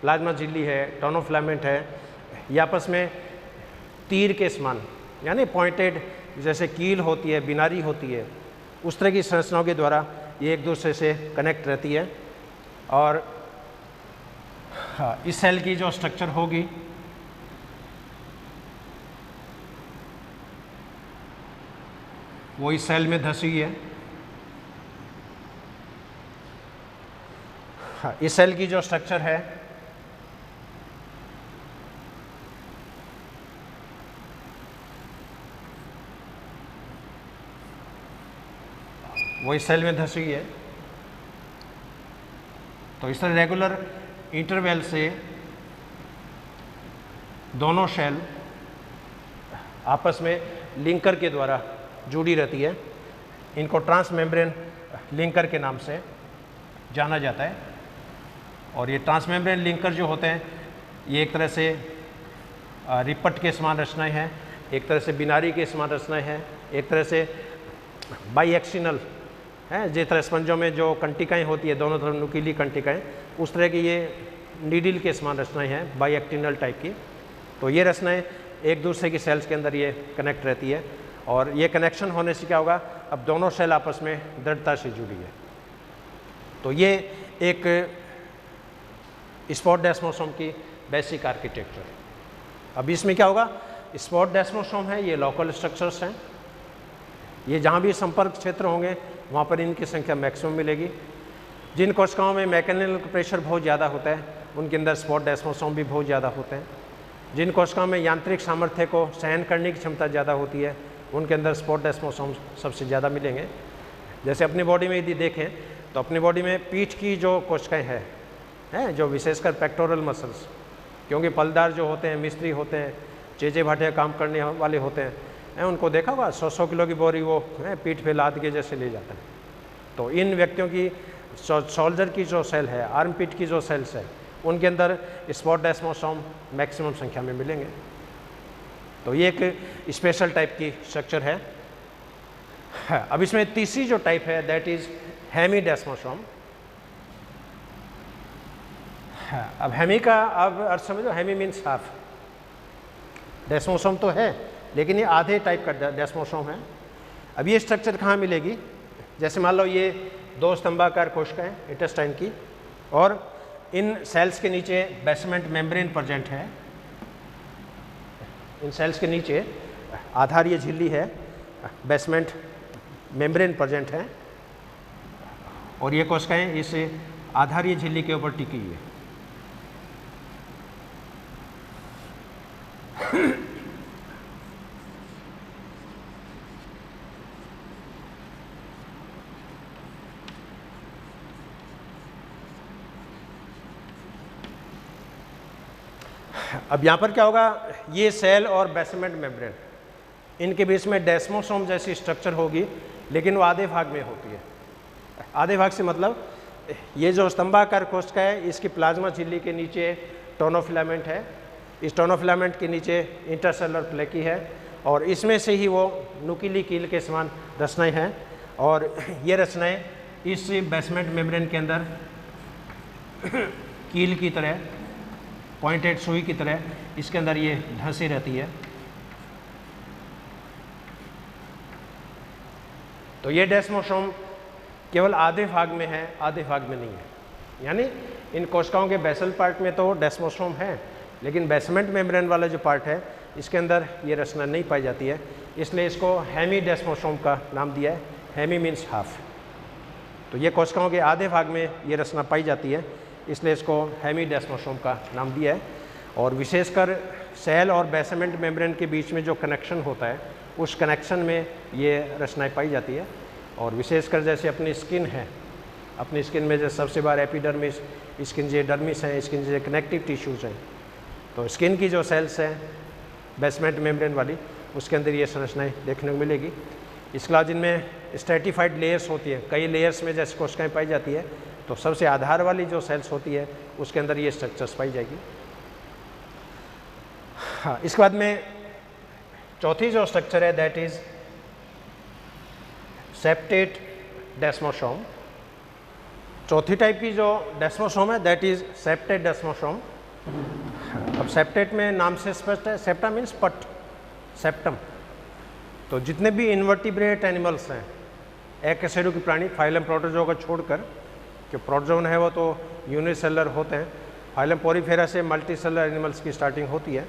प्लाज्मा झिल्ली है, टोनोफिलामेंट है, ये आपस में तीर के समान यानी पॉइंटेड, जैसे कील होती है, बिनारी होती है, उस तरह की संरचनाओं के द्वारा ये एक दूसरे से कनेक्ट रहती है। और इस सेल की जो स्ट्रक्चर होगी वो इस सेल में धसी हुई है। हाँ, इस सेल की जो स्ट्रक्चर है वो इस सेल में धंसी है। तो इस तरह रेगुलर इंटरवल से दोनों सेल आपस में लिंकर के द्वारा जुड़ी रहती है। इनको ट्रांसमेम्ब्रेन लिंकर के नाम से जाना जाता है। और ये ट्रांसमेम्ब्रेन लिंकर जो होते हैं ये एक तरह से रिपट के समान रचनाएं हैं, एक तरह से बिनारी के समान रचनाएं हैं, एक तरह से बाईएक्सिनल है, जिस तरह स्पंजों में जो कंटिकाएं होती है दोनों तरफ नुकीली कंटिकाएं, उस तरह की ये नीडल के समान रचनाएं हैं बाईएक्टिनल टाइप की। तो ये रचनाएं एक दूसरे की सेल्स के अंदर ये कनेक्ट रहती है और ये कनेक्शन होने से क्या होगा, अब दोनों सेल आपस में दृढ़ता से जुड़ी है। तो ये एक स्पॉट डेस्मोसोम की बेसिक आर्किटेक्चर। अब इसमें क्या होगा, स्पॉट डेस्मोसोम है, ये लोकल स्ट्रक्चर्स हैं, ये जहाँ भी संपर्क क्षेत्र होंगे वहाँ पर इनकी संख्या मैक्सिमम मिलेगी। जिन कोशिकाओं में मैकेनिकल प्रेशर बहुत ज़्यादा होता है उनके अंदर स्पॉट डेस्मोसोम भी बहुत ज़्यादा होते हैं। जिन कोशिकाओं में यांत्रिक सामर्थ्य को सहन करने की क्षमता ज़्यादा होती है उनके अंदर स्पॉट डेस्मोसोम सबसे ज़्यादा मिलेंगे। जैसे अपनी बॉडी में यदि देखें तो अपनी बॉडी में पीठ की जो कोशिकाएं हैं जो विशेषकर पेक्टोरल मसल्स, क्योंकि पलदार जो होते हैं, मिस्त्री होते हैं, चेचे भाटे काम करने वाले होते हैं, उनको देखा होगा 100 किलो की बोरी वो पीठ पे लाद के जैसे ले जाते हैं। तो इन व्यक्तियों की शोल्डर की जो सेल है, आर्म पीठ की जो सेल्स है, उनके अंदर स्पॉट डेस्मोसोम मैक्सिमम संख्या में मिलेंगे। तो ये एक स्पेशल टाइप की स्ट्रक्चर है। अब इसमें तीसरी जो टाइप है दैट इज हेमी डेस्मोसोम। अब हेमी का अब अर्थ समझो, हेमी मीन्स हाफ। डेस्मोसोम तो है लेकिन ये आधे टाइप का डेस्मोसोम है। अब ये स्ट्रक्चर कहाँ मिलेगी, जैसे मान लो ये दो स्तंभाकार कोशिकाएं इंटेस्टाइन की और इन सेल्स के नीचे बेसमेंट मेम्ब्रेन प्रेजेंट है। इन सेल्स के नीचे आधारीय झिल्ली है, बेसमेंट मेम्ब्रेन प्रेजेंट है और ये कोशिकाएं इस आधारीय झिल्ली के ऊपर टिकी हुई है। अब यहाँ पर क्या होगा, ये सेल और बेसमेंट मेम्ब्रेन इनके बीच में डेस्मोसोम जैसी स्ट्रक्चर होगी, लेकिन वो आधे भाग में होती है। आधे भाग से मतलब ये जो स्तंभाकार कोशिका है इसकी प्लाज्मा झिल्ली के नीचे टोनोफिलामेंट है, इस टोनोफिलामेंट के नीचे इंटरसेलुलर प्लेकी है और इसमें से ही वो नुकीली कील के समान रचनाएं हैं और ये रचनाएं इस बेसमेंट मेम्ब्रेन के अंदर कील की तरह, पॉइंटेड सुई की तरह इसके अंदर ये धंसी रहती है। तो ये डेस्मोसोम केवल आधे भाग में है, आधे भाग में नहीं है। यानी इन कोशिकाओं के बेसल पार्ट में तो डेस्मोसोम है, लेकिन बेसमेंट मेम्ब्रेन वाला जो पार्ट है इसके अंदर ये रचना नहीं पाई जाती है, इसलिए इसको हेमी डेस्मोसोम का नाम दिया है। Hemi means half. तो ये कोशिकाओं के आधे भाग में ये रचना पाई जाती है, इसलिए इसको हेमी डेस्मोसोम का नाम दिया है। और विशेषकर सेल और बेसमेंट मेम्ब्रेन के बीच में जो कनेक्शन होता है उस कनेक्शन में ये रचनाएं पाई जाती है। और विशेषकर जैसे अपनी स्किन है, अपनी स्किन में जैसे सबसे बार एपिडर्मिस, स्किन जे डर्मिस है, स्किन जे कनेक्टिव टिश्यूज़ हैं, तो स्किन की जो सेल्स हैं बेसमेंट मेम्ब्रेन वाली, उसके अंदर ये संरचनाएं देखने को मिलेगी। इसके अलावा जिनमें स्ट्रेटिफाइड लेयर्स होती है, कई लेयर्स में जैसे कोशिकाएं पाई जाती है, तो सबसे आधार वाली जो सेल्स होती है उसके अंदर ये स्ट्रक्चर्स पाई जाएगी। हाँ, इसके बाद में चौथी जो स्ट्रक्चर है दैट इज सेप्टेट डेस्मोसोम। चौथी टाइप की जो डेस्मोसोम है दैट इज सेप्टेट डेस्मोसोम। अब सेप्टेट में नाम से स्पष्ट है, सेप्टा मीन्स पट, सेप्टम। तो जितने भी इन्वर्टिब्रेट एनिमल्स हैं, एकशेरुकी प्राणी फाइलम प्रोटोजोआ को छोड़कर, कि प्रोटोजोन है वो तो यूनिसेलुलर होते हैं, फाइलम पोरीफेरा से मल्टीसेलुलर एनिमल्स की स्टार्टिंग होती है।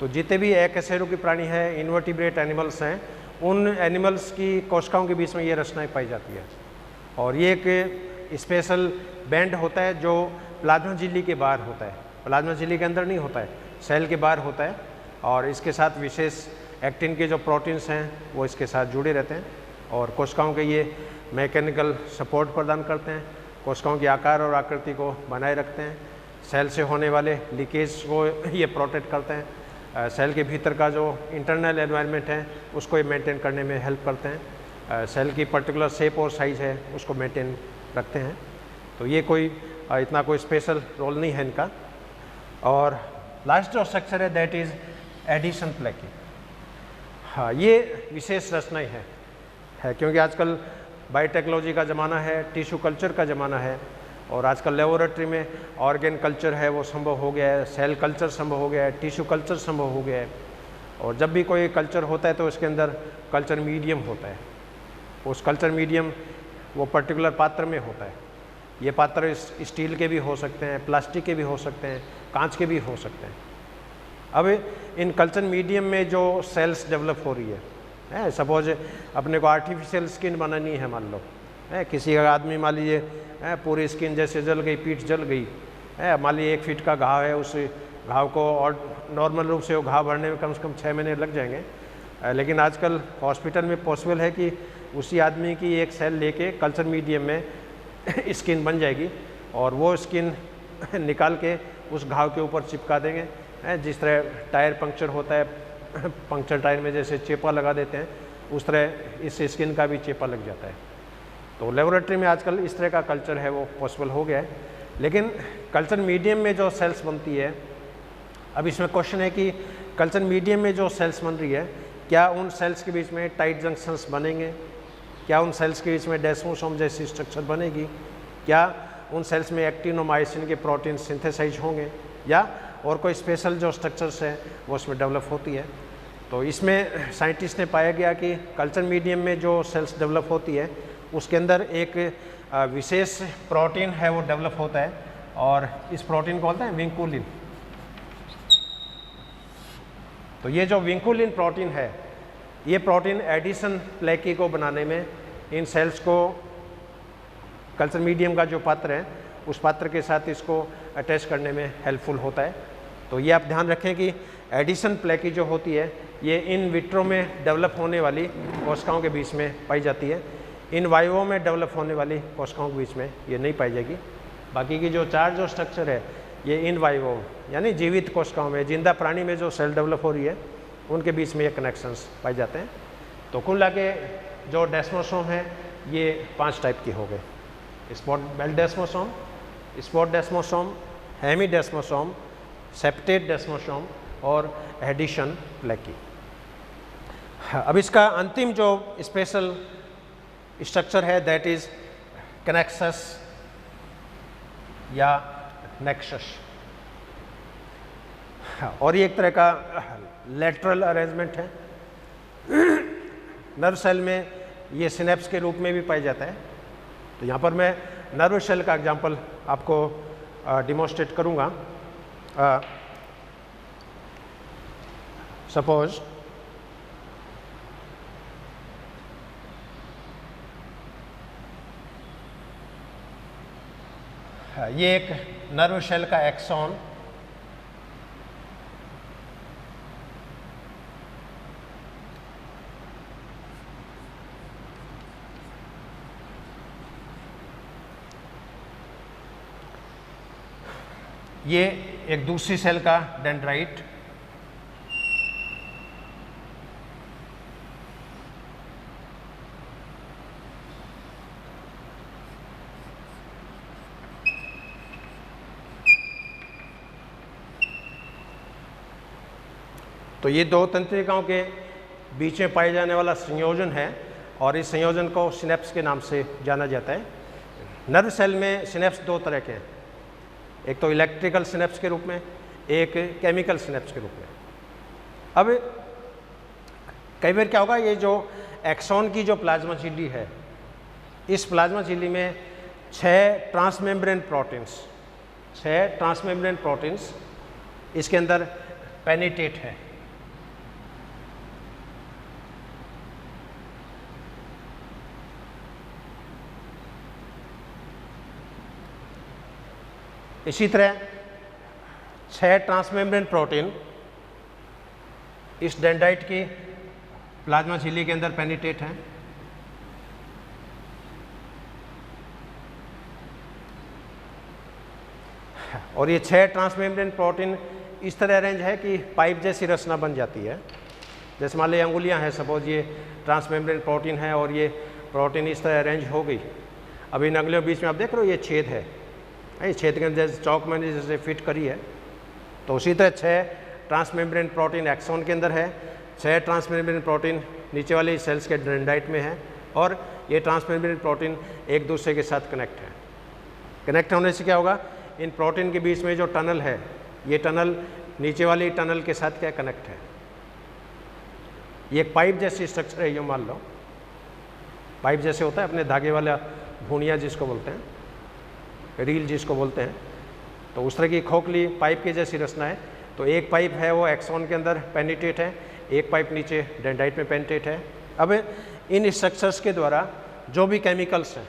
तो जितने भी एकशेरुकी प्राणी है, इन्वर्टिब्रेट एनिमल्स हैं, उन एनिमल्स की कोशिकाओं के बीच में ये रचनाएं पाई जाती है। और ये एक स्पेशल बैंड होता है जो प्लाज्मा झिल्ली के बाहर होता है, प्लाज्मा झिल्ली के अंदर नहीं होता है, सेल के बाहर होता है, और इसके साथ विशेष एक्टिन के जो प्रोटीन्स हैं वो इसके साथ जुड़े रहते हैं और कोशिकाओं के ये मैकेनिकल सपोर्ट प्रदान करते हैं, कोशिकाओं के आकार और आकृति को बनाए रखते हैं, सेल से होने वाले लीकेज को ये प्रोटेक्ट करते हैं, सेल के भीतर का जो इंटरनल एनवायरनमेंट है उसको ये मेंटेन करने में हेल्प करते हैं, सेल की पर्टिकुलर शेप और साइज़ है उसको मेंटेन रखते हैं। तो ये कोई इतना कोई स्पेशल रोल नहीं है इनका। और लास्ट जो स्ट्रक्चर है दैट इज़ एडिशन प्लेकी। हाँ, ये विशेष रचना ही है क्योंकि आजकल बायोटेक्नोलॉजी का ज़माना है, टिश्यू कल्चर का ज़माना है, और आजकल लेबोरेटरी में ऑर्गेन कल्चर है वो संभव हो गया है, सेल कल्चर संभव हो गया है, टिश्यू कल्चर संभव हो गया है। और जब भी कोई कल्चर होता है तो उसके अंदर कल्चर मीडियम होता है, उस कल्चर मीडियम वो पर्टिकुलर पात्र में होता है। ये पात्र स्टील के भी हो सकते हैं, प्लास्टिक के भी हो सकते हैं, कांच के भी हो सकते हैं। अब इन कल्चर मीडियम में जो सेल्स डेवलप हो रही है, सपोज अपने को आर्टिफिशियल स्किन बनानी है, मान लो किसी का आदमी मान लीजिए पूरी स्किन जैसे जल गई, पीठ जल गई, मान लीजिए 1 फीट का घाव है, उस घाव को और नॉर्मल रूप से वो घाव भरने में कम से कम 6 महीने लग जाएंगे, लेकिन आजकल हॉस्पिटल में पॉसिबल है कि उसी आदमी की एक सेल लेके कल्चर मीडियम में स्किन बन जाएगी और वो स्किन निकाल के उस घाव के ऊपर चिपका देंगे। जिस तरह टायर पंक्चर होता है, पंक्चर टायर में जैसे चेपा लगा देते हैं, उस तरह इस स्किन का भी चेपा लग जाता है। तो लेबोरेटरी में आजकल इस तरह का कल्चर है वो पॉसिबल हो गया है। लेकिन कल्चर मीडियम में जो सेल्स बनती है, अब इसमें क्वेश्चन है कि कल्चर मीडियम में जो सेल्स बन रही है, क्या उन सेल्स के बीच में टाइट जंक्शंस बनेंगे, क्या उन सेल्स के बीच में डेस्मोसोम जैसी स्ट्रक्चर बनेगी, क्या उन सेल्स में एक्टिन और मायोसिन के प्रोटीन सिंथेसाइज होंगे, या और कोई स्पेशल जो स्ट्रक्चर्स है वो उसमें डेवलप होती है। तो इसमें साइंटिस्ट ने पाया गया कि कल्चर मीडियम में जो सेल्स डेवलप होती है उसके अंदर एक विशेष प्रोटीन है वो डेवलप होता है, और इस प्रोटीन को बोलते हैं विंकुलिन। तो ये जो विंकुलिन प्रोटीन है, ये प्रोटीन एडिशन प्लेकी को बनाने में इन सेल्स को कल्चर मीडियम का जो पात्र है उस पात्र के साथ इसको अटैच करने में हेल्पफुल होता है। तो ये आप ध्यान रखें कि एडिशन प्लेकी जो होती है ये इन विट्रो में डेवलप होने वाली कोशिकाओं के बीच में पाई जाती है, इन वाइवो में डेवलप होने वाली कोशिकाओं के बीच में ये नहीं पाई जाएगी। बाकी की जो 4 जो स्ट्रक्चर है ये इन वाइवो यानी जीवित कोशिकाओं में, जिंदा प्राणी में जो सेल डेवलप हो रही है उनके बीच में ये कनेक्शंस पाए जाते हैं। तो कुल लाके जो डेस्मोसोम है ये 5 टाइप के हो गए, spot belt desmosome, spot desmosome, hemidesmosome, septate desmosome और एडिशन प्लेकी। अब इसका अंतिम जो स्पेशल स्ट्रक्चर है दैट इज कनेक्सस या नेक्सस, और ये एक तरह का लेटरल अरेंजमेंट है। नर्व सेल में ये सिनेप्स के रूप में भी पाया जाता है। तो यहाँ पर मैं नर्व सेल का एग्जांपल आपको डिमोन्स्ट्रेट करूँगा। सपोज ये एक नर्व सेल का एक्सॉन, ये एक दूसरी सेल का डेंड्राइट, तो ये 2 तंत्रिकाओं के बीच में पाए जाने वाला संयोजन है और इस संयोजन को सिनेप्स के नाम से जाना जाता है। नर्व सेल में सिनेप्स 2 तरह के हैं, एक तो इलेक्ट्रिकल सिनेप्स के रूप में, एक केमिकल सिनेप्स के रूप में। अब कई बार क्या होगा, ये जो एक्सॉन की जो प्लाज्मा झिल्ली है, इस प्लाज्मा झिल्ली में 6 ट्रांसमेम्ब्रेन प्रोटीन्स इसके अंदर पेनिट्रेट है। इसी तरह 6 ट्रांसमेम्ब्रेन प्रोटीन इस डेंड्राइट की प्लाज्मा झिल्ली के अंदर पेनिट्रेट हैं। और ये 6 ट्रांसमेम्ब्रेन प्रोटीन इस तरह अरेंज है कि पाइप जैसी रचना बन जाती है। जैसे मान लीजिए अंगुलियां हैं, सपोज ये ट्रांसमेम्ब्रेन प्रोटीन है और ये प्रोटीन इस तरह अरेंज हो गई। अब इन अंगुलियों के बीच में आप देख रहे हो ये छेद है, ये छेद के अंदर जैसे चौक मैंने जैसे फिट करी है, तो उसी तरह 6 ट्रांसमेम्ब्रेन प्रोटीन एक्सॉन के अंदर है, 6 ट्रांसमेम्ब्रेन प्रोटीन नीचे वाले सेल्स के डेंड्राइट में है, और ये ट्रांसमेम्ब्रेन प्रोटीन एक दूसरे के साथ कनेक्ट है। कनेक्ट होने से क्या होगा, इन प्रोटीन के बीच में जो टनल है, ये टनल नीचे वाली टनल के साथ क्या कनेक्ट है। ये एक पाइप जैसी स्ट्रक्चर है, ये मान लो पाइप जैसे होता है अपने धागे वाला भूनिया जिसको बोलते हैं, रील जिसको बोलते हैं, तो उस तरह की खोखली पाइप की जैसी रचना है। तो एक पाइप है वो एक्सॉन के अंदर पेनिट्रेट है, एक पाइप नीचे डेंड्राइट में पेनिट्रेट है। अब इन स्ट्रक्चर्स के द्वारा जो भी केमिकल्स हैं,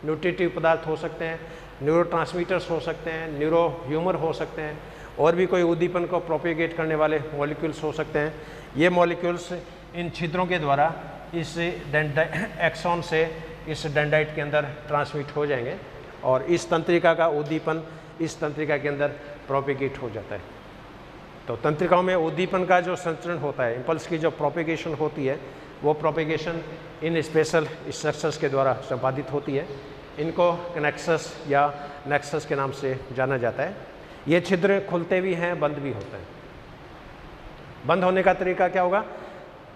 न्यूट्रिटिव पदार्थ हो सकते हैं, न्यूरोट्रांसमीटर्स हो सकते हैं, न्यूरो ह्यूमर हो सकते हैं, और भी कोई उद्दीपन को प्रोपेगेट करने वाले मॉलिक्यूल्स हो सकते हैं। ये मॉलिक्यूल्स इन छिद्रों के द्वारा इस एक्सॉन से इस डेंड्राइट के अंदर ट्रांसमिट हो जाएंगे और इस तंत्रिका का उद्दीपन इस तंत्रिका के अंदर प्रोपेगेट हो जाता है। तो तंत्रिकाओं में उद्दीपन का जो संचरण होता है, इम्पल्स की जो प्रोपेगेशन होती है, वो प्रोपेगेशन इन स्पेशल स्ट्रक्चर्स के द्वारा संपादित होती है। इनको कनेक्सस या नेक्सस के नाम से जाना जाता है। ये छिद्र खुलते भी हैं, बंद भी होते हैं। बंद होने का तरीका क्या होगा,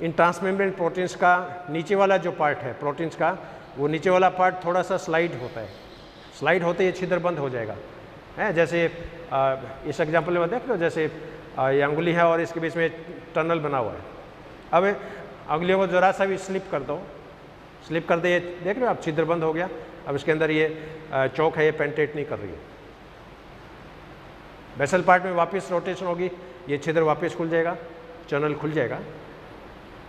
इन ट्रांसमेम्ब्रेन प्रोटीन्स का नीचे वाला जो पार्ट है प्रोटीन्स का, वो नीचे वाला पार्ट थोड़ा सा स्लाइड होता है। स्लाइड होते ही छिद्र बंद हो जाएगा, है जैसे इस एग्जाम्पल में देख लो, जैसे ये अंगुली है और इसके बीच में टनल बना हुआ है। अब अंगुलियों को ज़रा सा भी स्लिप कर दो, स्लिप कर दे, ये देख रहे हो आप, छिद्र बंद हो गया। अब इसके अंदर ये चौक है, ये पेनिट्रेट नहीं कर रही है। बेसल पार्ट में वापस रोटेशन होगी, ये छिद्र वापस खुल जाएगा, चैनल खुल जाएगा।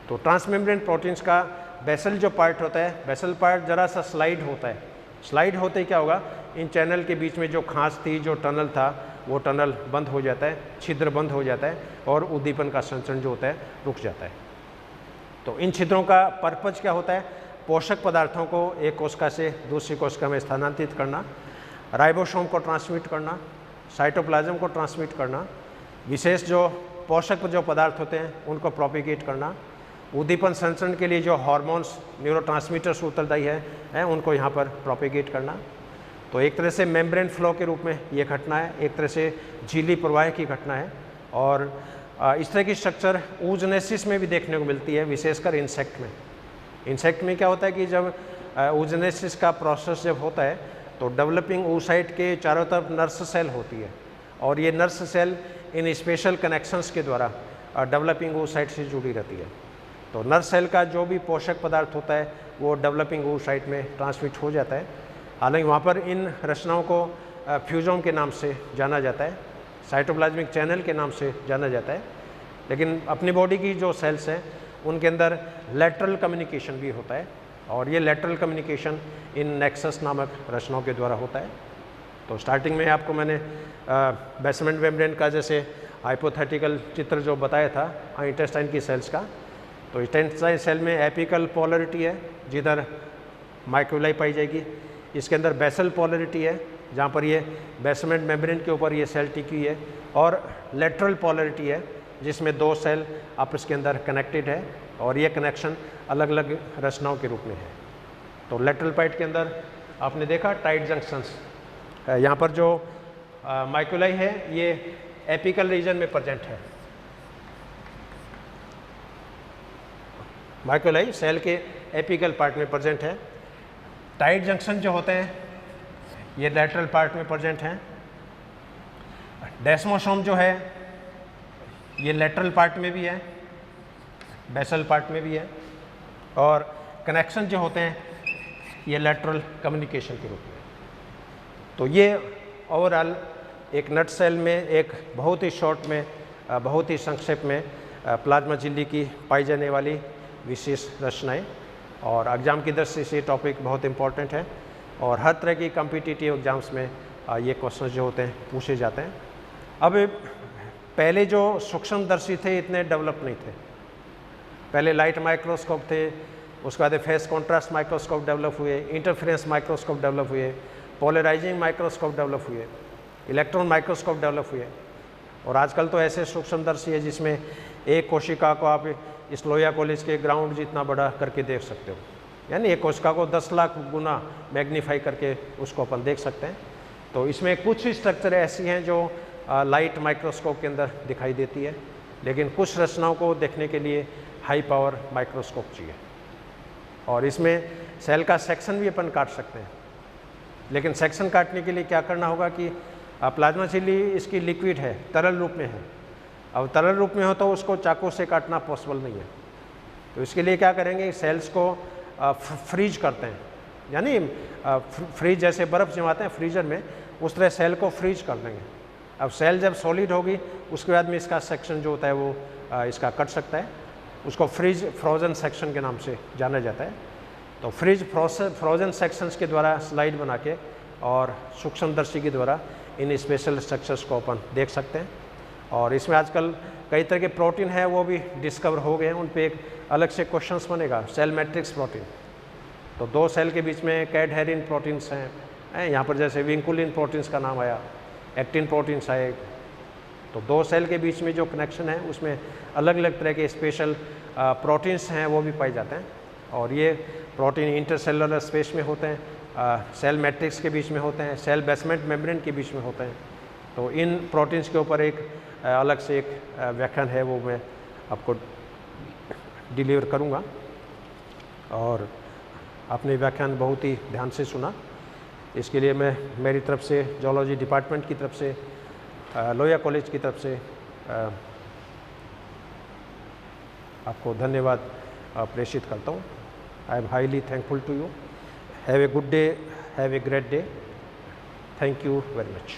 तो ट्रांसमेम्ब्रेन प्रोटीन्स का बेसल जो पार्ट होता है, बेसल पार्ट ज़रा सा स्लाइड होता है। स्लाइड होते ही क्या होगा, इन चैनल के बीच में जो खांच थी, जो टनल था, वो टनल बंद हो जाता है, छिद्र बंद हो जाता है और उद्दीपन का संचरण जो होता है रुक जाता है। तो इन छिद्रों का पर्पज क्या होता है, पोषक पदार्थों को एक कोशिका से दूसरी कोशिका में स्थानांतरित करना, राइबोसोम को ट्रांसमिट करना, साइटोप्लाज्म को ट्रांसमिट करना, विशेष जो पोषक जो पदार्थ होते हैं उनको प्रोपिगेट करना, उद्दीपन संचरण के लिए जो हार्मोन्स, न्यूरोट्रांसमीटर्स उत्तरदायी है उनको यहाँ पर प्रोपिगेट करना। तो एक तरह से मेम्ब्रेन फ्लो के रूप में ये घटना है, एक तरह से झिल्ली प्रवाह की घटना है। और इस तरह की स्ट्रक्चर oogenesis में भी देखने को मिलती है, विशेषकर इंसेक्ट में। इंसेक्ट में क्या होता है कि जब oogenesis का प्रोसेस जब होता है तो डेवलपिंग oocyte के चारों तरफ नर्स सेल होती है और ये नर्स सेल इन स्पेशल कनेक्शंस के द्वारा डेवलपिंग oocyte से जुड़ी रहती है। तो नर्स सेल का जो भी पोषक पदार्थ होता है वो डेवलपिंग oocyte में ट्रांसमिट हो जाता है। हालांकि वहाँ पर इन रचनाओं को फ्यूजोम के नाम से जाना जाता है, साइटोप्लाज्मिक चैनल के नाम से जाना जाता है। लेकिन अपनी बॉडी की जो सेल्स हैं उनके अंदर लेटरल कम्युनिकेशन भी होता है और ये लेटरल कम्युनिकेशन इन नेक्सस नामक रचनाओं के द्वारा होता है। तो स्टार्टिंग में आपको मैंने बेसमेंट मेम्ब्रेन का जैसे हाइपोथेटिकल चित्र जो बताया था इंटेस्टाइन की सेल्स का, तो इंटेस्टाइन सेल में एपिकल पोलरिटी है जिधर माइक्रोलाई पाई जाएगी, इसके अंदर बेसल पोलरिटी है जहाँ पर ये बेसमेंट मेम्ब्रेन के ऊपर ये सेल टिकी हुई है, और लेटरल पोलरिटी है जिसमें दो सेल आपस के अंदर कनेक्टेड है और ये कनेक्शन अलग अलग रचनाओं के रूप में है। तो लेटरल पार्ट के अंदर आपने देखा टाइट जंक्शंस, यहाँ पर जो माइक्रोलाई है ये एपिकल रीजन में प्रेजेंट है। माइक्रोलाई सेल के एपिकल पार्ट में प्रेजेंट है। टाइट जंक्शन जो होते हैं ये लेटरल पार्ट में प्रेजेंट हैं। डेस्मोसोम जो है ये लेटरल पार्ट में भी है, बेसल पार्ट में भी है, और कनेक्शन जो होते हैं ये लेटरल कम्युनिकेशन के रूप में। तो ये ओवरऑल एक नट सेल में एक बहुत ही शॉर्ट में, बहुत ही संक्षेप में प्लाज्मा झिल्ली की पाई जाने वाली विशेष रचनाएं, और एग्ज़ाम की दृष्टि से ये टॉपिक बहुत इम्पॉर्टेंट है और हर तरह की कॉम्पिटिटिव एग्जाम्स में ये क्वेश्चन जो होते हैं पूछे जाते हैं। अब पहले जो सूक्ष्मदर्शी थे इतने डेवलप नहीं थे। पहले लाइट माइक्रोस्कोप थे, उसके बाद फेस कॉन्ट्रास्ट माइक्रोस्कोप डेवलप हुए, इंटरफेरेंस माइक्रोस्कोप डेवलप हुए, पोलराइजिंग माइक्रोस्कोप डेवलप हुए, इलेक्ट्रॉन माइक्रोस्कोप डेवलप हुए, और आजकल तो ऐसे सूक्ष्मदर्शी है जिसमें एक कोशिका को आप इस लोहिया कॉलेज के ग्राउंड जितना बड़ा करके देख सकते हो, यानी एक कोशिका को 10 लाख गुना मैग्नीफाई करके उसको अपन देख सकते हैं। तो इसमें कुछ स्ट्रक्चर ऐसी हैं जो लाइट माइक्रोस्कोप के अंदर दिखाई देती है, लेकिन कुछ रचनाओं को देखने के लिए हाई पावर माइक्रोस्कोप चाहिए। और इसमें सेल का सेक्शन भी अपन काट सकते हैं, लेकिन सेक्शन काटने के लिए क्या करना होगा कि प्लाज्मा झिल्ली इसकी लिक्विड है, तरल रूप में है। अब तरल रूप में हो तो उसको चाकू से काटना पॉसिबल नहीं है। तो इसके लिए क्या करेंगे, सेल्स को फ्रीज करते हैं, यानी फ्रीज जैसे बर्फ़ जमाते हैं फ्रीजर में, उस तरह सेल को फ्रीज कर देंगे। अब सेल जब सॉलिड होगी उसके बाद में इसका सेक्शन जो होता है वो इसका कट सकता है, उसको फ्रीज फ्रोजन सेक्शन के नाम से जाना जाता है। तो फ्रीज फ्रोजन सेक्शंस के द्वारा स्लाइड बना के और सूक्ष्मदर्शी के द्वारा इन स्पेशल स्ट्रक्चर्स को अपन देख सकते हैं। और इसमें आजकल कई तरह के प्रोटीन है वो भी डिस्कवर हो गए हैं, उन पे एक अलग से क्वेश्चंस बनेगा। सेल मैट्रिक्स प्रोटीन, तो 2 सेल के बीच में कैडहेरिन प्रोटीन्स हैं, यहाँ पर जैसे विंकुलिन प्रोटीन्स का नाम आया, एक्टिन प्रोटीन्स आए। तो 2 सेल के बीच में जो कनेक्शन है उसमें अलग अलग तरह के स्पेशल प्रोटीन्स हैं वो भी पाए जाते हैं, और ये प्रोटीन इंटरसेलुलर स्पेस में होते हैं, सेल मैट्रिक्स के बीच में होते हैं, सेल बेसमेंट मेम्ब्रेन के बीच में होते हैं। तो इन प्रोटीन्स के ऊपर एक अलग से एक व्याख्यान है वो मैं आपको डिलीवर करूँगा। और आपने व्याख्यान बहुत ही ध्यान से सुना, इसके लिए मैं मेरी तरफ से जूलॉजी डिपार्टमेंट की तरफ से, लोहिया कॉलेज की तरफ से आपको धन्यवाद प्रेषित करता हूँ। I am highly thankful to you. Have a good day, have a great day. Thank you very much.